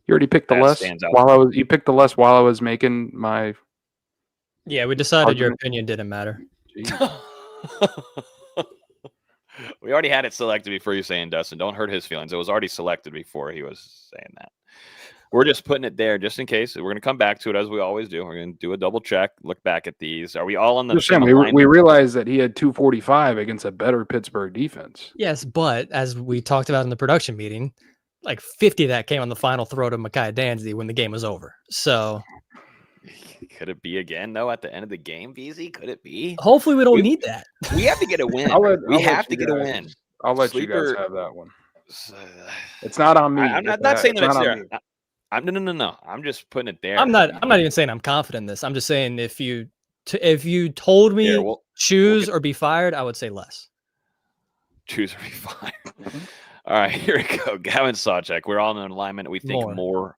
You already picked the less you picked the less while I was making my. Yeah, we decided argument. Your opinion didn't matter. We already had it selected before you saying Dustin. Don't hurt his feelings. It was already selected before he was saying that. We're just putting it there just in case. We're going to come back to it as we always do. We're going to do a double check, look back at these. Are we all on the same line? We realized that he had 245 against a better Pittsburgh defense. Yes, but as we talked about in the production meeting, like 50 of that came on the final throw to Micah Dansby when the game was over. So could it be again, though, at the end of the game, VZ? Could it be? Hopefully we don't need that. We have to get a win. We have to get a win. I'll let you guys have that one. It's not on me. I'm not saying that it's there. No. I'm just putting it there. I'm not even saying I'm confident in this. I'm just saying if you told me choose or be fired, I would say less. Choose or be fired. All right, here we go. Gavin Sawchuk. We're all in alignment. We think more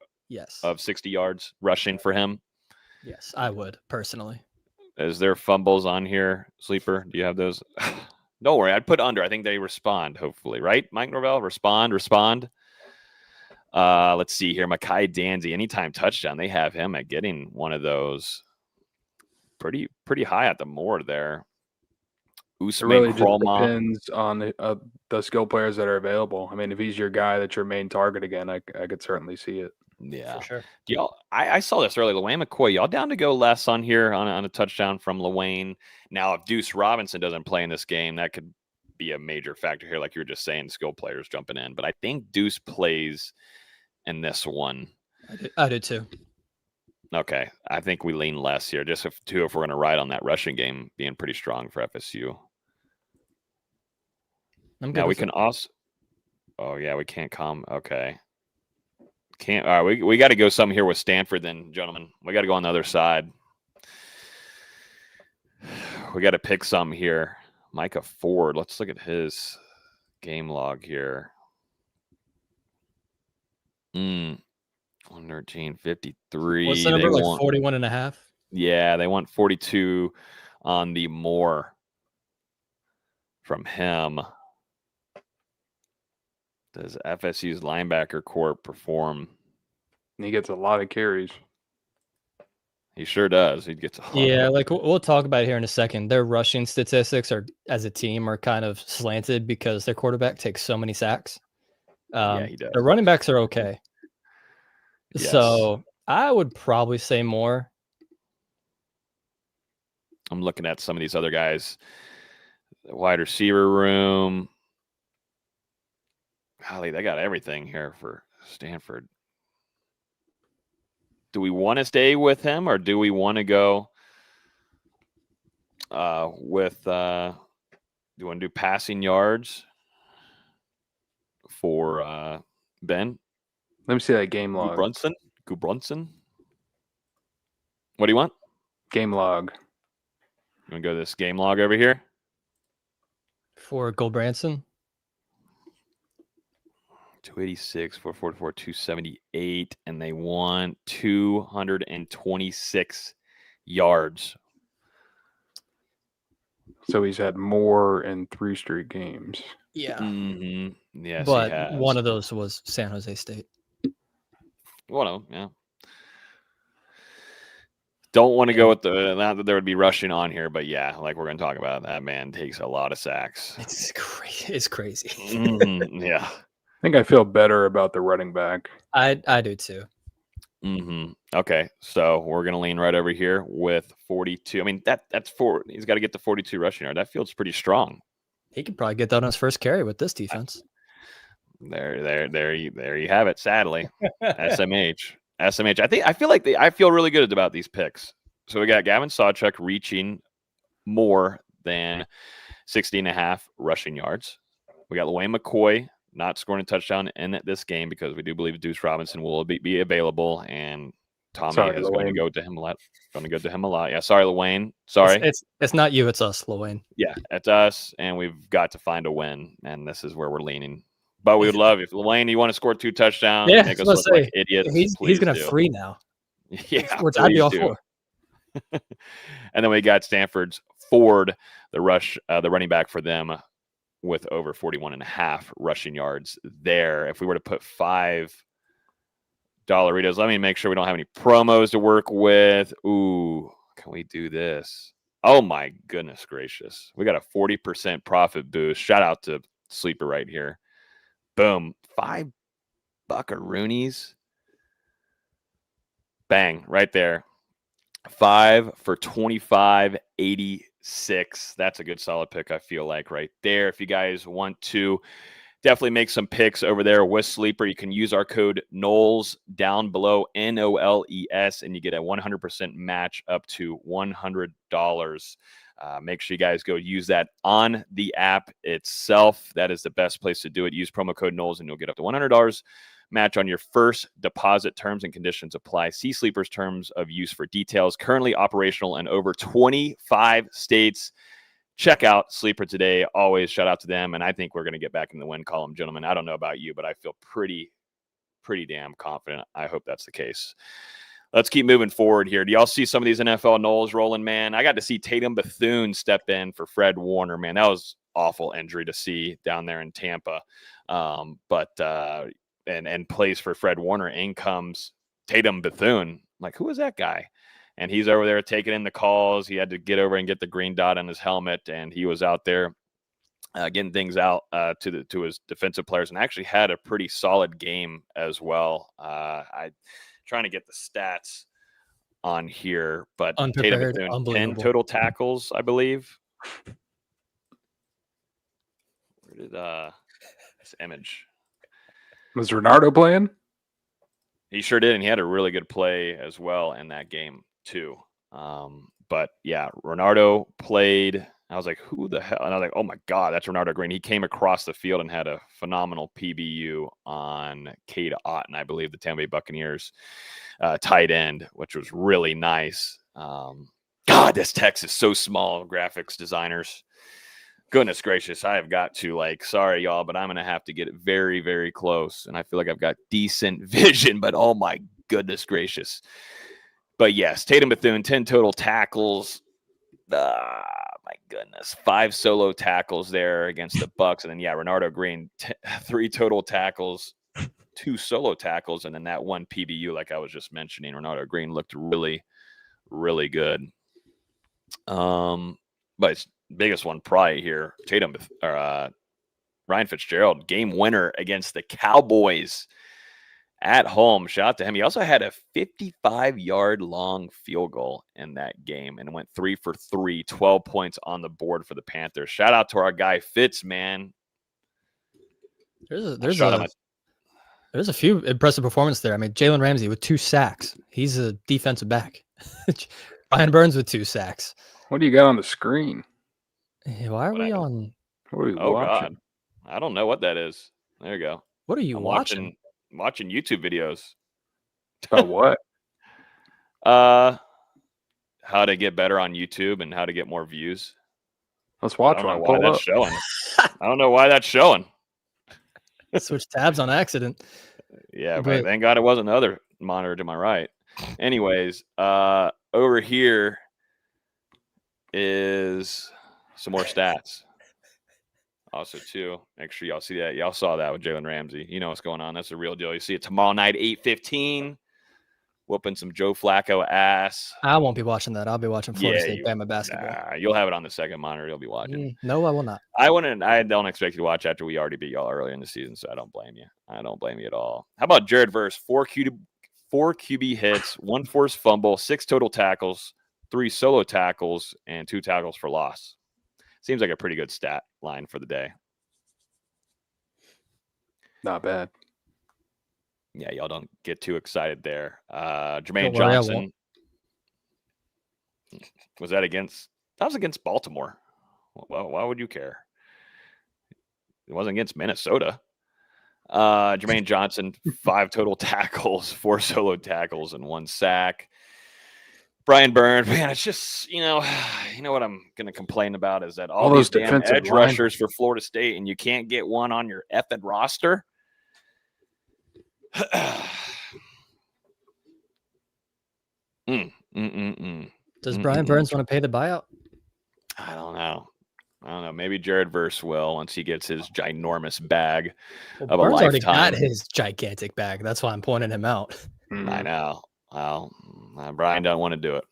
of 60 yards rushing for him. Yes, I would personally. Is there fumbles on here, Sleeper? Do you have those? Don't worry. I'd put under. I think they respond, hopefully. Right, Mike Norvell? Respond. Let's see here. Micah Dansby, anytime touchdown, they have him at getting one of those. Pretty high at the more there. It really just depends on the skill players that are available. If he's your guy, that's your main target again, I could certainly see it. Yeah, for sure. Y'all, I saw this earlier. Lawayne McCoy, y'all down to go less on here on a touchdown from Lawayne? Now, if Deuce Robinson doesn't play in this game, that could be a major factor here, like you were just saying, skill players jumping in. But I think Deuce plays in this one. I did too. Okay, I think we lean less here, just if we're going to ride on that rushing game being pretty strong for FSU. Now we can also. Oh yeah, we can't come. Okay, can't. All right, we got to go something here with Stanford, then, gentlemen. We got to go on the other side. We got to pick some here. Micah Ford. Let's look at his game log here. 113, 53. What's the number? Like 41 and a half? Yeah, they want 42 on the more from him. Does FSU's linebacker corps perform? He gets a lot of carries. He sure does. He gets a lot. Yeah, like we'll talk about it here in a second. Their rushing statistics as a team are kind of slanted because their quarterback takes so many sacks. Yeah, he does. The running backs are okay. Yes. So I would probably say more. I'm looking at some of these other guys. The wide receiver room. Golly, they got everything here for Stanford. Do we want to stay with him, or do we want to go with do you want to do passing yards for Ben? Let me see that game log. Gudbranson? What do you want? Game log. You want to go to this game log over here? For Gulbranson? 286, 444, 278, and they want 226 yards. So he's had more in 3 straight games. Yeah. Mm-hmm. Yes, but he has. one of those was San Jose State. One of them, yeah. Don't want to go with the, not that there would be rushing on here, but yeah, like we're going to talk about, that man takes a lot of sacks. It's crazy. It's crazy. Mm-hmm. Yeah. I think I feel better about the running back. I do too. Mm-hmm. Okay, so we're going to lean right over here with 42. I mean, that's 4. He's got to get to 42 rushing yard. That feels pretty strong. He could probably get that on his first carry with this defense. There you have it. Sadly, SMH. I feel really good about these picks. So we got Gavin Sawchuk reaching more than 60.5 rushing yards. We got Lawayne McCoy not scoring a touchdown in this game because we do believe Deuce Robinson will be available, and Tommy is going to go to him a lot. Yeah, sorry, Lawayne. Sorry. It's not you, it's us, Lawayne. Yeah, it's us, and we've got to find a win, and this is where we're leaning. But we would love if Lawayne, you want to score 2 touchdowns, yeah, make us look like idiots. He's going to have 3 now. Yeah, which I'd be all for. And then we got Stanford's Ford, the running back for them, with over 41.5 rushing yards there. If we were to put $5 Doritos, let me make sure we don't have any promos to work with. Ooh, can we do this? Oh my goodness gracious. We got a 40% profit boost. Shout out to Sleeper right here. Boom. $5 buckaroonies. Bang, right there. 5 for 25.86. That's a good solid pick, I feel like, right there. If you guys want to definitely make some picks over there with Sleeper, you can use our code NOLES down below, NOLES, and you get a 100% match up to $100. Make sure you guys go use that on the app itself. That is the best place to do it. Use promo code NOLES and you'll get up to $100 match on your first deposit. Terms and conditions apply. See Sleeper's terms of use for details. Currently operational in over 25 states. Check out Sleeper today. Always shout out to them. And I think we're going to get back in the win column, gentlemen. I don't know about you, but I feel pretty damn confident. I hope that's the case. Let's keep moving forward here. Do y'all see some of these NFL Noles rolling, man? I got to see Tatum Bethune step in for Fred Warner, man. That was awful injury to see down there in Tampa. And plays for Fred Warner. In comes Tatum Bethune. Like, who is that guy? And he's over there taking in the calls. He had to get over and get the green dot on his helmet, and he was out there getting things out to his defensive players, and actually had a pretty solid game as well. I trying to get the stats on here, but Tatum Bethune, 10 total tackles, I believe. Where did this image? Was Renardo playing? He sure did, and he had a really good play as well in that game too. But yeah, Renardo played. I was like, who the hell? And I was like, oh my God, that's Renardo Green. He came across the field and had a phenomenal PBU on Cade Otton, I believe, the Tampa Bay Buccaneers tight end, which was really nice. God, this text is so small, graphics designers. Goodness gracious, I have got to, sorry, y'all, but I'm going to have to get it very, very close. And I feel like I've got decent vision, but oh my goodness gracious. But yes, Tatum Bethune, 10 total tackles. My goodness. 5 solo tackles there against the Bucs. And then, yeah, Renardo Green, 3 total tackles, 2 solo tackles, and then that 1 PBU, like I was just mentioning. Renardo Green looked really, really good. But it's biggest one probably here, Ryan Fitzgerald, game winner against the Cowboys at home. Shout out to him. He also had a 55-yard long field goal in that game and went 3 for 3, 12 points on the board for the Panthers. Shout out to our guy Fitz, man. There's a few impressive performances there. I mean, Jalen Ramsey with 2 sacks. He's a defensive back. Brian Burns with 2 sacks. What do you got on the screen? Why are we on? What are we Oh watching? God, I don't know what that is. There you go. What are you watching? Watching YouTube videos. About what? How to get better on YouTube and how to get more views. Let's watch I don't one. know why that's showing. I don't know why that's showing. Switch tabs on accident. Yeah, but thank God it wasn't the other monitor to my right. Anyways, over here is some more stats. Also, too, make sure y'all see that. Y'all saw that with Jalen Ramsey. You know what's going on. That's the real deal. You see it tomorrow night, 8:15. Whooping some Joe Flacco ass. I won't be watching that. I'll be watching Florida State Bama basketball. You'll have it on the second monitor. You'll be watching. No, I will not. I don't expect you to watch after we already beat y'all earlier in the season, so I don't blame you. I don't blame you at all. How about Jared Verse? 4 QB hits, 1 forced fumble, 6 total tackles, 3 solo tackles, and 2 tackles for loss. Seems like a pretty good stat line for the day. Not bad. Yeah, y'all don't get too excited there. Jermaine Johnson. Was that against? That was against Baltimore. Why would you care? It wasn't against Minnesota. Jermaine Johnson, 5 total tackles, 4 solo tackles, and 1 sack. Brian Burns, man, it's just, you know what I'm going to complain about is that all these damn edge rushers for Florida State, and you can't get one on your effing roster. Does Brian Burns want to pay the buyout? I don't know. Maybe Jared Verse will once he gets his ginormous bag of a Burns lifetime. already got his gigantic bag. That's why I'm pointing him out. I know. Well, Brian doesn't want to do it.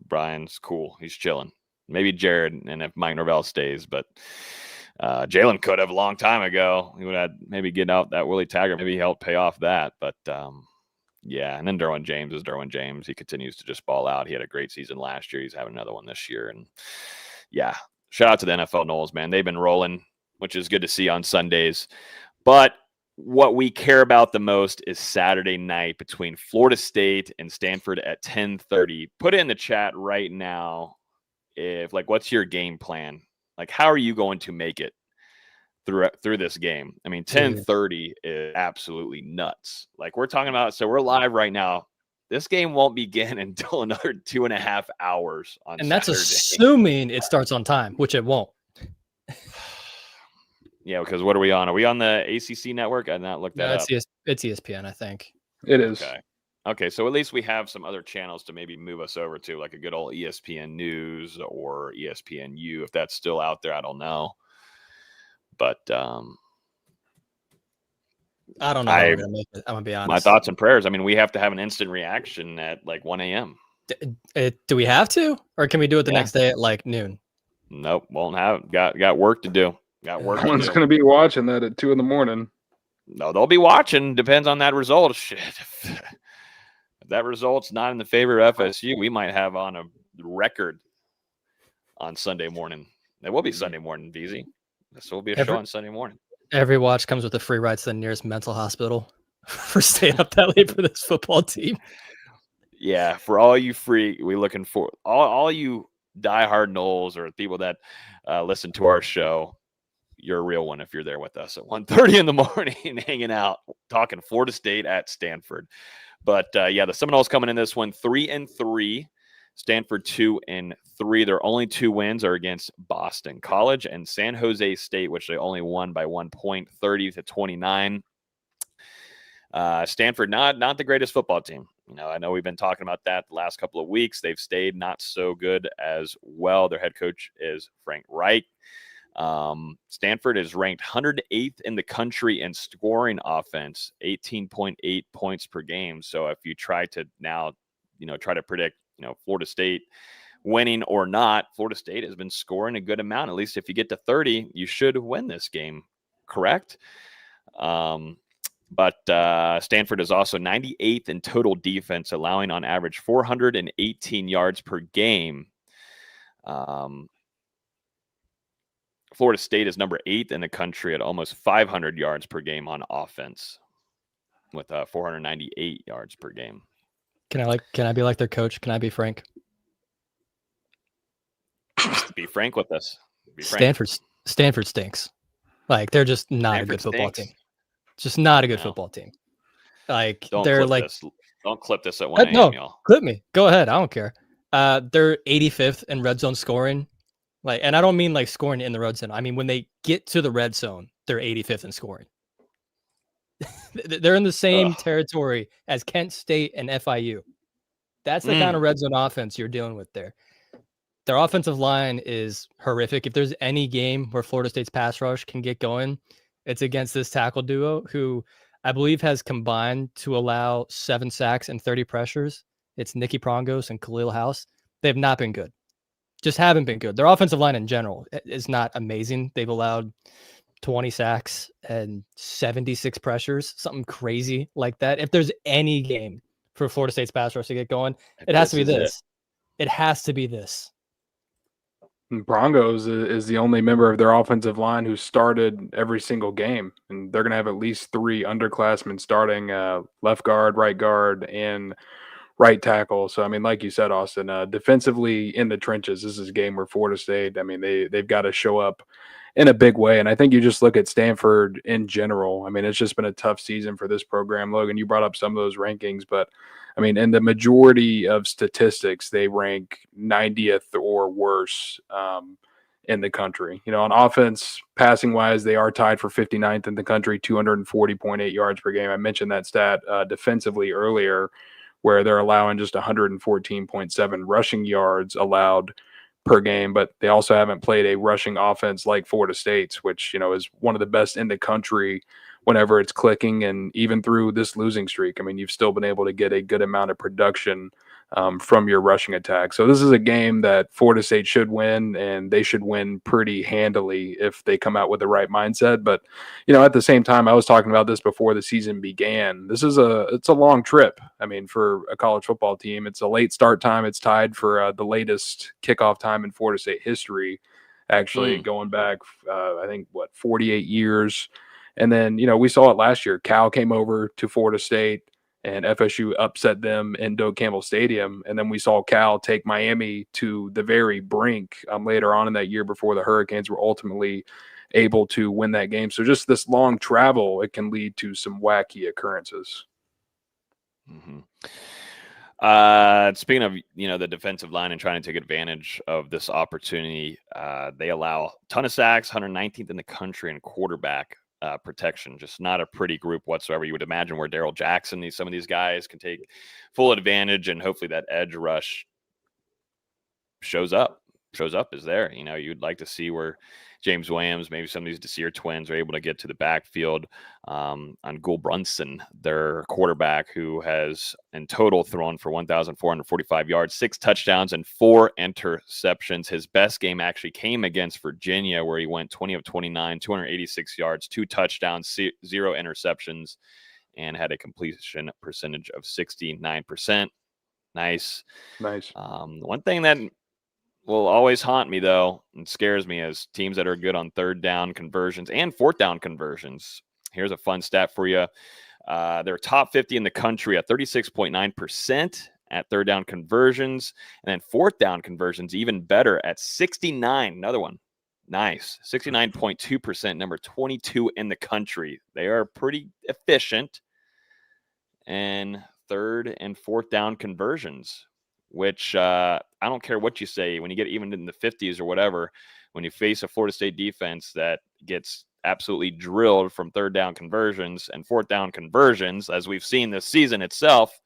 Brian's cool. He's chilling. Maybe Jared, and if Mike Norvell stays, but Jalen could have a long time ago. He would have maybe get out that Willie Taggart. Maybe help pay off that. But yeah, and then Derwin James is Derwin James. He continues to just ball out. He had a great season last year. He's having another one this year. And yeah, shout out to the NFL Noles, man. They've been rolling, which is good to see on Sundays. But what we care about the most is Saturday night between Florida State and Stanford at 10:30. Put it in the chat right now. What's your game plan? How are you going to make it through this game? I mean, 10:30 is absolutely nuts. We're talking about, so we're live right now. This game won't begin until another 2.5 hours on Saturday. That's assuming it starts on time, which it won't. Yeah, because what are we on? Are we on the ACC network? I've not looked that up. It's ESPN, I think. It is. Okay, so at least we have some other channels to maybe move us over to, like a good old ESPN News or ESPNU, if that's still out there. I don't know. But I don't know how we're going to make it. I'm going to be honest. My thoughts and prayers. I mean, we have to have an instant reaction at 1 a.m. Do we have to? Or can we do it the next day at noon? Nope, won't have. Got work to do. Someone's going to be watching that at 2 a.m. No, they'll be watching. Depends on that result. Shit. If that result's not in the favor of FSU, we might have on a record on Sunday morning. It will be Sunday morning, VZ. This will be a show on Sunday morning. Every watch comes with a free ride to the nearest mental hospital for staying up that late for this football team. Yeah, for all you we looking for all you diehard Noles or people that listen to our show. You're a real one if you're there with us at 1:30 in the morning, hanging out, talking Florida State at Stanford. But yeah, the Seminoles coming in this one 3-3, Stanford 2-3. Their only 2 wins are against Boston College and San Jose State, which they only won by 1 point, 30-29. Stanford, not the greatest football team. I know we've been talking about that the last couple of weeks. They've stayed not so good as well. Their head coach is Frank Reich. Stanford is ranked 108th in the country in scoring offense, 18.8 points per game. So if you try to now, try to predict, Florida State winning or not, Florida State has been scoring a good amount. At least if you get to 30, you should win this game. Correct. But Stanford is also 98th in total defense, allowing on average 418 yards per game. Florida State is number 8 in the country at almost 500 yards per game on offense, with 498 yards per game. Can I be like their coach? Can I be frank? Just be frank with us. Be frank. Stanford stinks. Like, they're just not Stanford a good football stinks. team. Just not a good No. football team. Like, Don't they're clip like this. Don't clip this at 1 a.m. no, y'all. clip me. Go ahead. I don't care. They're 85th in red zone scoring. Like, and I don't mean like scoring in the red zone. I mean when they get to the red zone, they're 85th in scoring. They're in the same territory as Kent State and FIU. That's the kind of red zone offense you're dealing with there. Their offensive line is horrific. If there's any game where Florida State's pass rush can get going, it's against this tackle duo who I believe has combined to allow 7 sacks and 30 pressures. It's Nicky Prongos and Khalil House. They have not been good. Just haven't been good. Their offensive line in general is not amazing. They've allowed 20 sacks and 76 pressures, something crazy like that. If there's any game for Florida State's pass rush to get going, it has to be this. It has to be this. And Brongos is the only member of their offensive line who started every single game, and they're going to have at least 3 underclassmen starting left guard, and right tackle. So, I mean, like you said, Austin, defensively in the trenches, this is a game where Florida State, I mean, they've got to show up in a big way. And I think you just look at Stanford in general. I mean, it's just been a tough season for this program. Logan, you brought up some of those rankings, but I mean, in the majority of statistics, they rank 90th or worse in the country. You know, on offense, passing wise, they are tied for 59th in the country, 240.8 yards per game. I mentioned that stat defensively earlier, where they're allowing just 114.7 rushing yards allowed per game, but they also haven't played a rushing offense like Florida State's, which, you know, is one of the best in the country whenever it's clicking. And even through this losing streak, I mean, you've still been able to get a good amount of production from your rushing attack. So this is a game that Florida State should win, and they should win pretty handily if they come out with the right mindset. But, you know, at the same time, I was talking about this before the season began. It's a long trip. I mean, for a college football team, it's a late start time. It's tied for the latest kickoff time in Florida State history, actually going back, I think, 48 years. And then, you know, we saw it last year. Cal came over to Florida State, and FSU upset them in Doak Campbell Stadium. And then we saw Cal take Miami to the very brink later on in that year before the Hurricanes were ultimately able to win that game. So just this long travel, it can lead to some wacky occurrences. Mm-hmm. Speaking of, you know, the defensive line and trying to take advantage of this opportunity, they allow a ton of sacks, 119th in the country in quarterback protection. Just not a pretty group whatsoever. You would imagine where Darrell Jackson, some of these guys can take full advantage, and hopefully that edge rush shows up is there. You know, you'd like to see where James Williams, maybe some of these Desir twins are able to get to the backfield on Gul Brunson, their quarterback, who has in total thrown for 1,445 yards, 6 touchdowns, and 4 interceptions. His best game actually came against Virginia, where he went 20 of 29, 286 yards, 2 touchdowns, 0 interceptions, and had a completion percentage of 69%. Nice. One thing that will always haunt me, though, and scares me, as teams that are good on 3rd down conversions and 4th down conversions. Here's a fun stat for you. They're top 50 in the country at 36.9% at 3rd down conversions, and then 4th down conversions even better at 69. Another one. Nice. 69.2%, number 22 in the country. They are pretty efficient in 3rd and 4th down conversions, which I don't care what you say, when you get even in the 50s or whatever, when you face a Florida State defense that gets absolutely drilled from 3rd down conversions and 4th down conversions, as we've seen this season itself,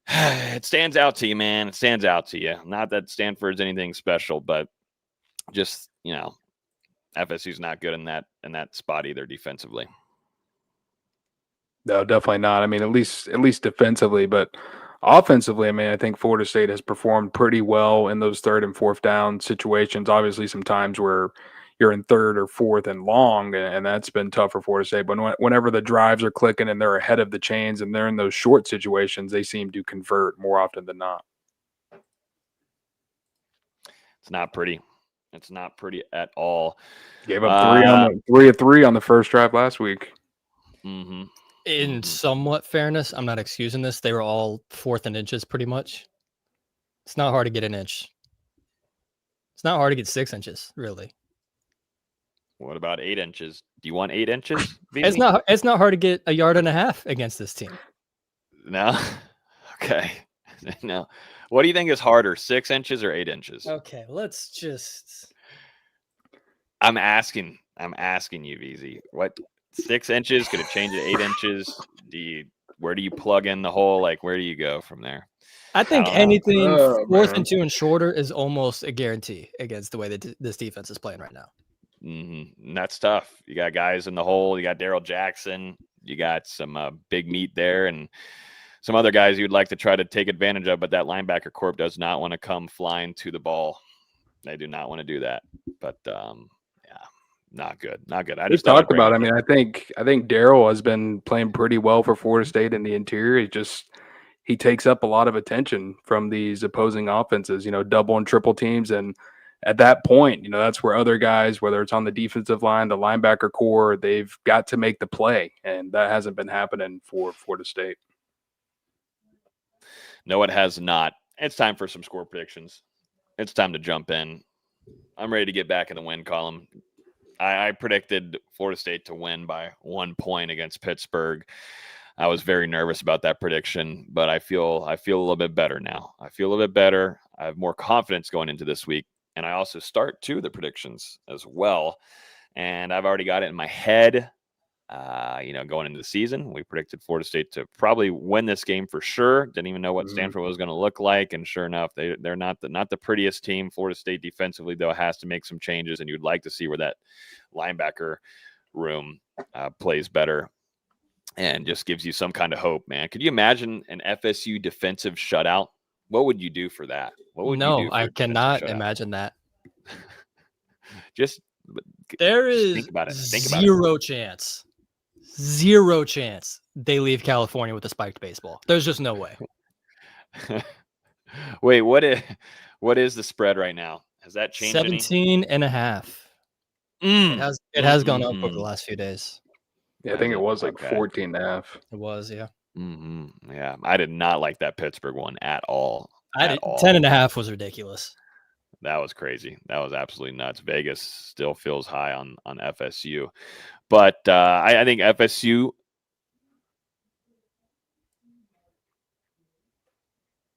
it stands out to you, man. It stands out to you. Not that Stanford's anything special, but just, you know, FSU's not good in that spot either defensively. No, definitely not. I mean, at least defensively, but offensively, I mean, I think Florida State has performed pretty well in those 3rd and 4th down situations. Obviously, some times where, you're in third or fourth and long, and that's been tough for Florida State. But whenever the drives are clicking and they're ahead of the chains and they're in those short situations, they seem to convert more often than not. It's not pretty. It's not pretty at all. Gave up 3 of 3 on the first drive last week. Mm-hmm. In somewhat fairness, I'm not excusing this. They were all 4th and inches pretty much. It's not hard to get an inch. It's not hard to get 6 inches, really. What about 8 inches? Do you want 8 inches? It's not hard to get a yard and a half against this team. No? Okay. No. What do you think is harder, 6 inches or 8 inches? Okay, let's just. I'm asking you, VZ. What 6 inches? Could it change to 8 inches? Where do you plug in the hole? Like, where do you go from there? I think anything 4th and 2 and shorter is almost a guarantee against the way that this defense is playing right now. Mm-hmm. And that's tough. You got guys in the hole. You got Daryl Jackson. You got some big meat there, and some other guys you'd like to try to take advantage of. But that linebacker corp does not want to come flying to the ball. They do not want to do that. But yeah, not good. Not good. I just talked about. I mean, I think Daryl has been playing pretty well for Florida State in the interior. He takes up a lot of attention from these opposing offenses. Double and triple teams, and at that point, that's where other guys, whether it's on the defensive line, the linebacker core, they've got to make the play, and that hasn't been happening for Florida State. No, it has not. It's time for some score predictions. It's time to jump in. I'm ready to get back in the win column. I predicted Florida State to win by 1 point against Pittsburgh. I was very nervous about that prediction, but I feel a little bit better now. I feel a little bit better. I have more confidence going into this week, and I also start the predictions as well. And I've already got it in my head. Going into the season, we predicted Florida State to probably win this game for sure. Didn't even know what Stanford was going to look like, and sure enough, they're not the prettiest team. Florida State defensively, though, has to make some changes, and you'd like to see where that linebacker room plays better, and just gives you some kind of hope, man. Could you imagine an FSU defensive shutout? What would you do for that? What would you do for I cannot imagine that. There is think about it. Zero chance they leave California with a spiked baseball. There's just no way. Wait, what is the spread right now? Has that changed? 17 and a half. It has gone up over the last few days. Yeah, I think it was 14 and a half. It was, yeah. Mm-hmm. Yeah, I did not like that Pittsburgh one at all. 10 and a half was ridiculous. That was crazy. That was absolutely nuts. Vegas still feels high on FSU. But I think FSU,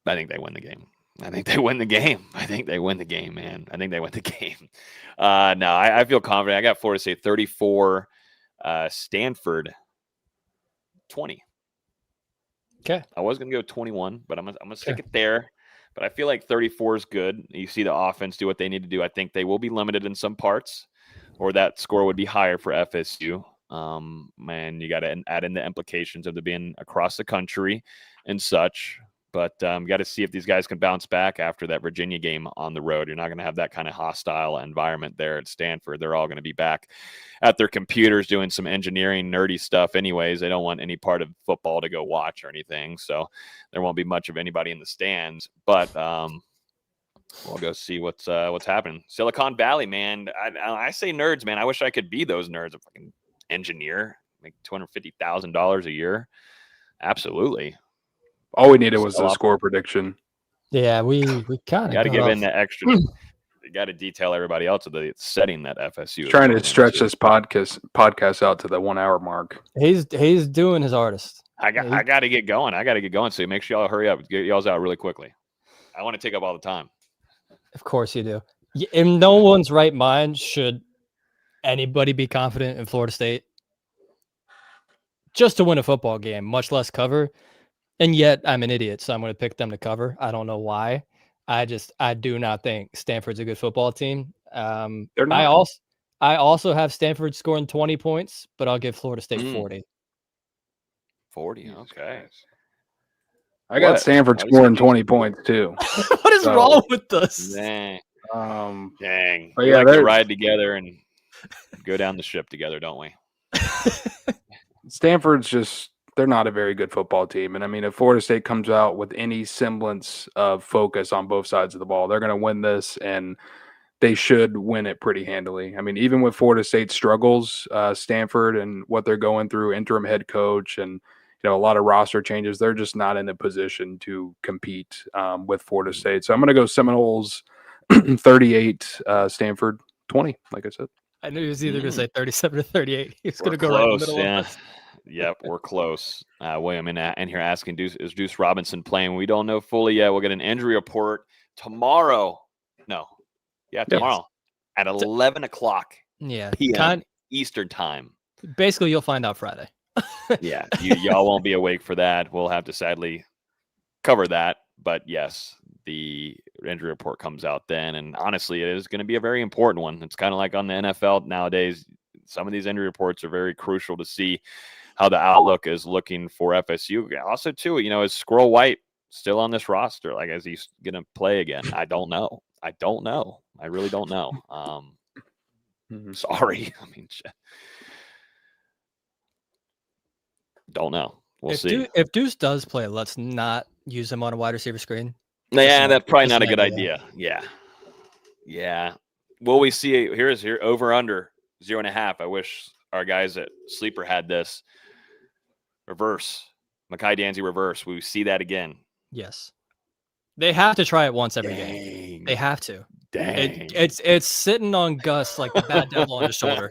I think they win the game. I think they win the game, man. I think they win the game. No, I feel confident. I got Florida State 34, Stanford 20. Okay. I was going to go 21, but I'm gonna stick it there. But I feel like 34 is good. You see the offense do what they need to do. I think they will be limited in some parts, or that score would be higher for FSU. Man, you got to add in the implications of the being across the country and such. But got to see if these guys can bounce back after that Virginia game on the road. You're not going to have that kind of hostile environment there at Stanford. They're all going to be back at their computers doing some engineering, nerdy stuff anyways. They don't want any part of football to go watch or anything. So there won't be much of anybody in the stands. But we'll go see what's happening. Silicon Valley, man. I say nerds, man. I wish I could be those nerds. A fucking engineer, make $250,000 a year. Absolutely. All we needed was a score prediction. Yeah, we kind of got to give in the extra. You got to detail everybody else of the setting that FSU is trying to stretch this podcast out to the 1 hour mark. He's doing his artist. I got to get going. So make sure y'all hurry up. Get y'all's out really quickly. I want to take up all the time. Of course you do. In no one's right mind should anybody be confident in Florida State just to win a football game, much less cover. And yet I'm an idiot, so I'm going to pick them to cover. I don't know why. I do not think Stanford's a good football team. They're not. I also have Stanford scoring 20 points, but I'll give Florida State 40. 40, okay. I got Stanford scoring 20 points too. What is wrong with this? Dang. But we like to ride together and Go down the ship together, don't we? Stanford's just, they're not a very good football team. And I mean, if Florida State comes out with any semblance of focus on both sides of the ball, they're going to win this, and they should win it pretty handily. I mean, even with Florida State's struggles, Stanford and what they're going through, interim head coach and, a lot of roster changes, they're just not in a position to compete with Florida State. So I'm going to go Seminoles 38, Stanford 20, like I said. I knew he was either going to say 37 or 38. He was going to go right in the middle of us. Yep, we're close. William in here asking, is Deuce Robinson playing? We don't know fully yet. We'll get an injury report tomorrow. No. Yeah, tomorrow at 11 o'clock p.m. Eastern time. Basically, you'll find out Friday. Yeah, y'all won't be awake for that. We'll have to sadly cover that. But yes, the injury report comes out then. And honestly, it is going to be a very important one. It's kind of like on the NFL nowadays. Some of these injury reports are very crucial to see how the outlook is looking for FSU. Also, too, is Squirrel White still on this roster? Like, is he going to play again? I don't know. I really don't know. Sorry. I mean, don't know. We'll see. If Deuce does play, let's not use him on a wide receiver screen. Yeah, that's probably not a good idea. Yeah. Will we see? Here's over under 0.5. I wish our guys at Sleeper had this. Reverse. Mekhi Danzy reverse. Will we see that again? Yes. They have to try it once every game. They have to. Dang. It's sitting on Gus like the bad devil on his shoulder.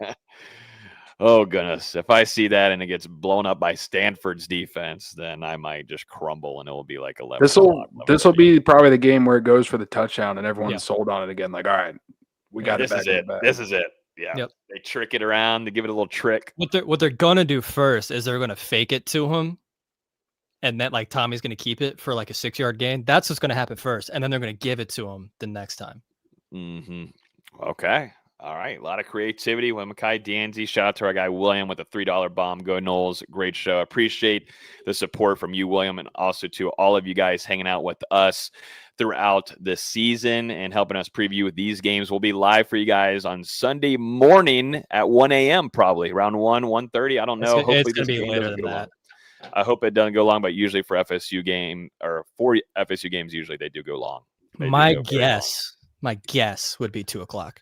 Oh, goodness. If I see that and it gets blown up by Stanford's defense, then I might just crumble and it will be like 11. This will be probably the game where it goes for the touchdown and everyone's sold on it again. Like, all right, we got it back. This is it. Yeah. Yep. They trick it around. They give it a little trick. What they're going to do first is they're going to fake it to him. And then, like, Tommy's going to keep it for like a 6-yard gain. That's what's going to happen first. And then they're going to give it to him the next time. Okay. All right. A lot of creativity with Mekhi Danzy. Shout out to our guy, William, with a $3 bomb. Go Noles. Great show. Appreciate the support from you, William, and also to all of you guys hanging out with us throughout the season and helping us preview these games. We'll be live for you guys on Sunday morning at 1 a.m. probably around 1:30. I don't know. Hopefully it's going to be later than that. I hope it doesn't go long, but usually for FSU games, usually they do go long. My guess would be 2:00.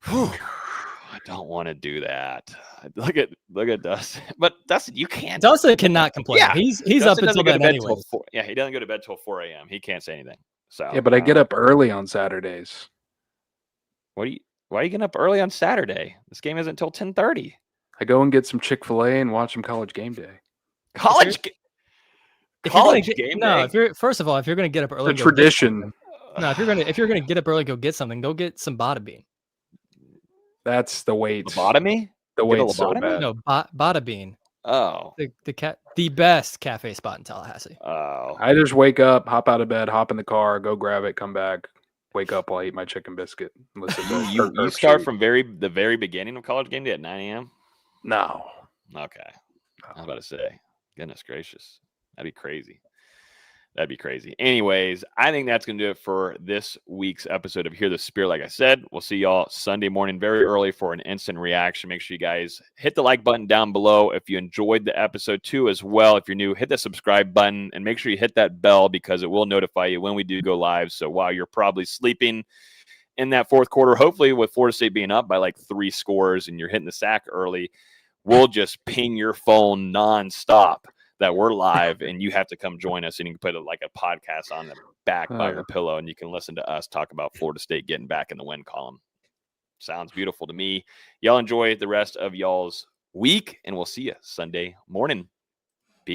I don't want to do that. Look at Dustin. But Dustin, you can't. Dustin cannot complain. Yeah, he's Dustin up until then anyway. He doesn't go to bed till 4 a.m. He can't say anything. So yeah, but I get up early on Saturdays. Why are you getting up early on Saturday? This game isn't until 10:30. I go and get some Chick-fil-A and watch some College Game Day. College game day. No, if you're going to get up early, the tradition. No, if you're going to get up early, go get something. Go get some Bada Bean. That's the weight. Lobotomy? The weight's so bad. No, Bada Bean. Oh, the best cafe spot in Tallahassee. Oh, I just wake up, hop out of bed, hop in the car, go grab it, come back, wake up while I eat my chicken biscuit. You start from the very beginning of College Game Day at 9 a.m. No. Okay, I was about to say, goodness gracious, that'd be crazy. That'd be crazy. Anyways, I think that's going to do it for this week's episode of Hear the Spirit. Like I said, we'll see y'all Sunday morning very early for an instant reaction. Make sure you guys hit the like button down below if you enjoyed the episode too as well. If you're new, hit the subscribe button and make sure you hit that bell because it will notify you when we do go live. So while you're probably sleeping in that fourth quarter, hopefully with Florida State being up by like 3 scores and you're hitting the sack early, we'll just ping your phone nonstop that we're live and you have to come join us, and you can put a podcast on the back by your pillow and you can listen to us talk about Florida State getting back in the win column. Sounds beautiful to me. Y'all enjoy the rest of y'all's week and we'll see you Sunday morning.